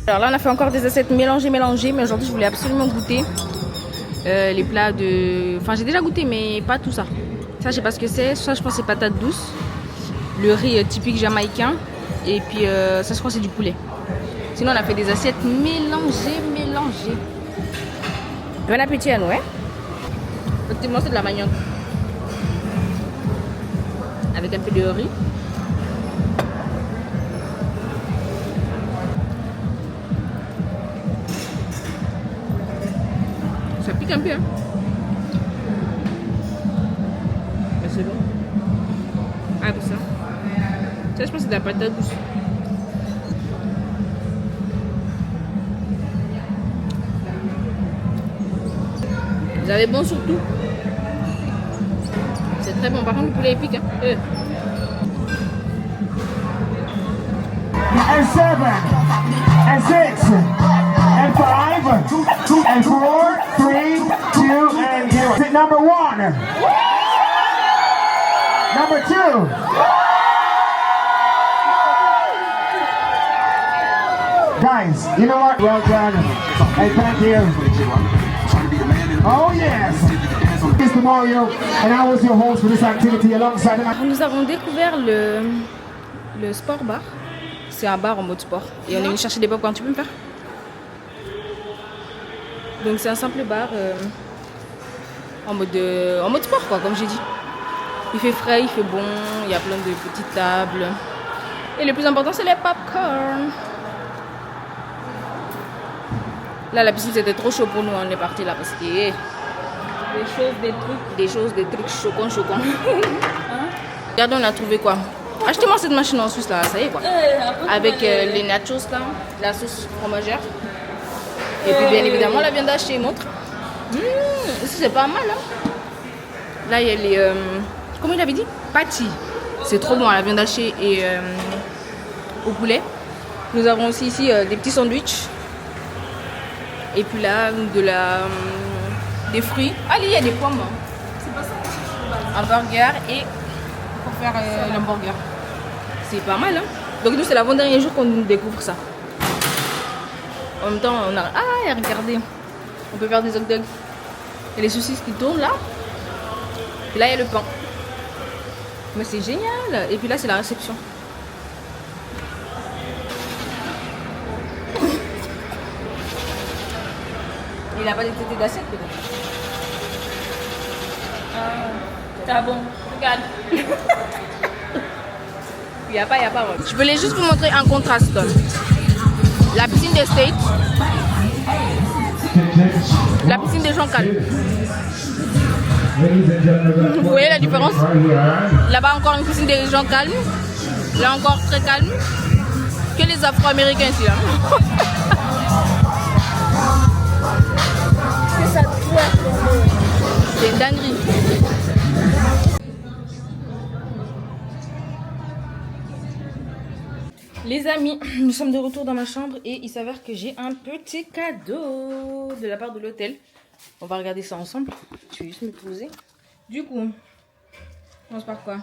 Alors là on a fait encore des assiettes mélangées mais aujourd'hui je voulais absolument goûter les plats de... Enfin j'ai déjà goûté mais pas tout ça. Ça je sais pas ce que c'est, ça je pense c'est patates douces, le riz typique jamaïcain et puis ça je crois c'est du poulet. Sinon on a fait des assiettes mélangées. Bon appétit à nous hein. Effectivement c'est de la manioc avec un peu de riz. Ça pique un peu hein. Mais c'est bon. Ah pour ça. Ça je pense que c'est de la patate douce. Vous avez bon surtout. C'est très bon. Par contre le poulet est pique hein. And 7, and 6, and 5, and 4, 3, 2, and 0. Hit number 1. Number 2. Guys, you know what? Well done. Hey, thank you. Oh yes. Mr. Mario, and I was your host for this activity alongside. Nous avons découvert le sport bar. C'est un bar en mode sport. Et on est venu chercher des popcorn. Tu peux me faire? Donc c'est un simple bar en mode sport quoi, comme j'ai dit. Il fait frais, il fait bon, il y a plein de petites tables. Et le plus important c'est les popcorn. Là la piscine c'était trop chaud pour nous, on est parti là parce que des trucs choquants. Hein? Regardez on a trouvé quoi? Achetez-moi cette machine en Suisse là, ça y est quoi. Avec les nachos là, la sauce fromagère. Et puis bien évidemment la viande hachée, montre. C'est pas mal hein. Là il y a les... comment il avait dit? Patty. C'est trop bon la viande hachée et au poulet. Nous avons aussi ici des petits sandwichs. Et puis là des fruits. Allez il y a des pommes. C'est pas ça. Un burger et pour faire l'hamburger. C'est pas mal hein. Donc nous c'est l'avant-dernier jour qu'on découvre ça. En même temps on a... Ah regardez. On peut faire des hot dogs. Il y a les saucisses qui tournent là. Et là il y a le pain. Mais c'est génial. Et puis là c'est la réception. Il n'a pas des tétés d'assiette peut-être. Ah bon, regarde. Il n'y a pas. Je voulais juste vous montrer un contraste. La piscine des States. La piscine des gens calmes. Vous voyez la différence? Là-bas encore une piscine des gens calmes. Là encore très calme. Que les Afro-Américains ici là. C'est une dinguerie. Les amis, nous sommes de retour dans ma chambre et il s'avère que j'ai un petit cadeau de la part de l'hôtel. On va regarder ça ensemble. Je vais juste me poser. Du coup, on commence par quoi?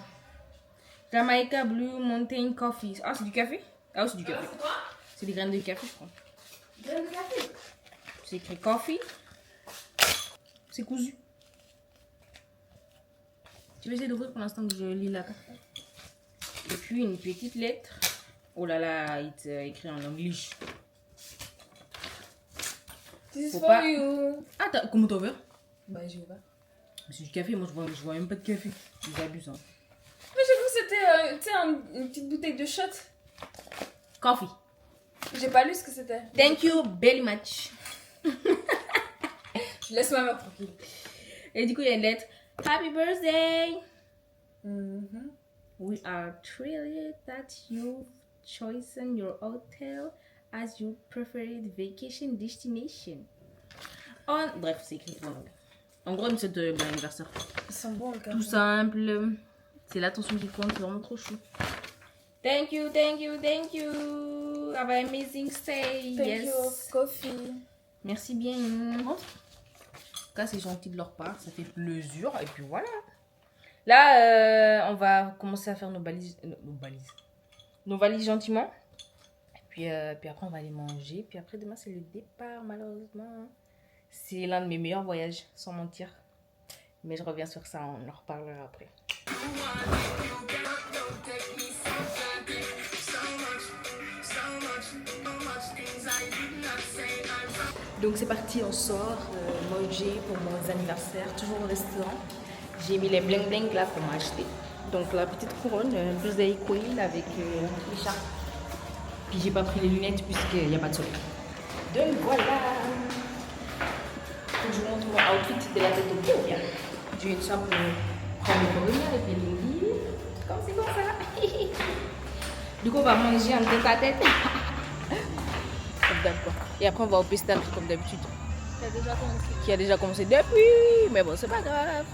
Jamaica Blue Mountain Coffee. Ah, c'est du café? Ah oui, c'est du café. C'est des graines de café, je crois. Graines de café? C'est écrit coffee. C'est cousu. Je vais essayer d'ouvrir pour l'instant que je lis la carte. Et puis une petite lettre. Oh là là, il est écrit en anglais. This is Faut for pas- you. Ah, comment t'as ouvert? Bah, j'ai ouvert. C'est du café, moi je vois même pas de café. Ils abusent. Hein. Mais j'ai cru que c'était tu sais, une petite bouteille de shot. Coffee. J'ai pas lu ce que c'était. Thank you very much. Je laisse ma mère tranquille. Et du coup, il y a une lettre. Happy birthday! We are thrilled that you've chosen your hotel as your preferred vacation destination. Bref, c'est écrit en anglais. En gros, c'est de bon anniversaire. Ils sont bons, le café. Tout simple. C'est l'attention qui compte, c'est vraiment trop chou. Thank you, thank you, thank you. Have an amazing stay. Thank Yes. you, coffee. Merci bien. En tout cas, c'est gentil de leur part, ça fait plaisir. Et puis voilà. Là, on va commencer à faire nos valises. Nos valises gentiment. Et puis après, on va aller manger. Puis après, demain, c'est le départ, malheureusement. C'est l'un de mes meilleurs voyages, sans mentir. Mais je reviens sur ça, on en reparlera après. Donc c'est parti, on sort manger pour mon anniversaire, toujours au restaurant. J'ai mis les bling bling là qu'on m'a acheté. Donc la petite couronne, birthday queen avec l'écharpe. Puis j'ai pas pris les lunettes puisqu'il n'y a pas de soleil. Donc voilà. Je vous montre mon outfit de la tête au pied. J'ai une simple robe avec les lilies. Comme c'est comme ça. Du coup on va manger en tête à tête. D'accord. Et après on va au pistachio comme d'habitude. Qui a déjà commencé depuis, mais bon c'est pas grave.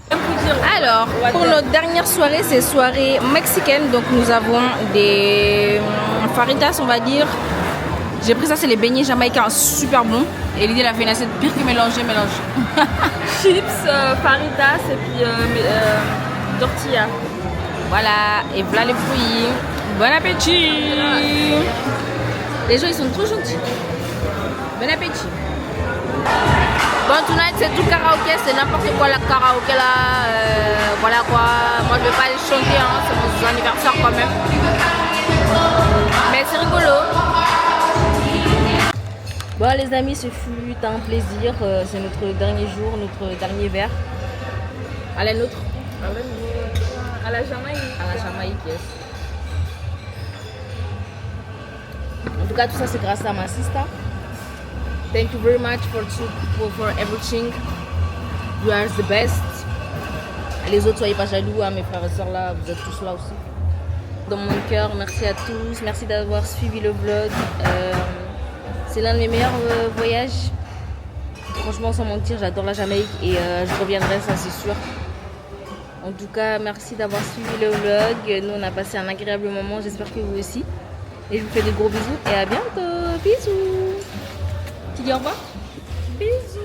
Alors pour notre dernière soirée, c'est soirée mexicaine, donc nous avons des faritas on va dire. J'ai pris ça, c'est les beignets jamaïcains super bons. Et l'idée elle a fait une assiette pire que mélanger. Chips, faritas et puis tortilla. Voilà, et voilà les fruits. Bon appétit. Les gens ils sont trop gentils. Bon appétit. Bon, tonight c'est tout karaoké, c'est n'importe quoi la karaoké là. Voilà quoi. Moi je vais pas aller chanter, hein, c'est mon anniversaire quand même. Mais c'est rigolo. Bon les amis, ce fut un plaisir. C'est notre dernier jour, notre dernier verre. À la nôtre. À la Jamaïque. À la Jamaïque, yes. En tout cas, tout ça c'est grâce à ma sister. Thank you very much for everything. You are the best. Les autres, soyez pas jaloux, hein, mes frères et sœurs là, vous êtes tous là aussi. Dans mon cœur, merci à tous. Merci d'avoir suivi le vlog. C'est l'un de mes meilleurs voyages. Franchement, sans mentir, j'adore la Jamaïque et je reviendrai, ça c'est sûr. En tout cas, merci d'avoir suivi le vlog. Nous, on a passé un agréable moment. J'espère que vous aussi. Et je vous fais des gros bisous et à bientôt. Bisous. Tu dis au revoir? Bisous.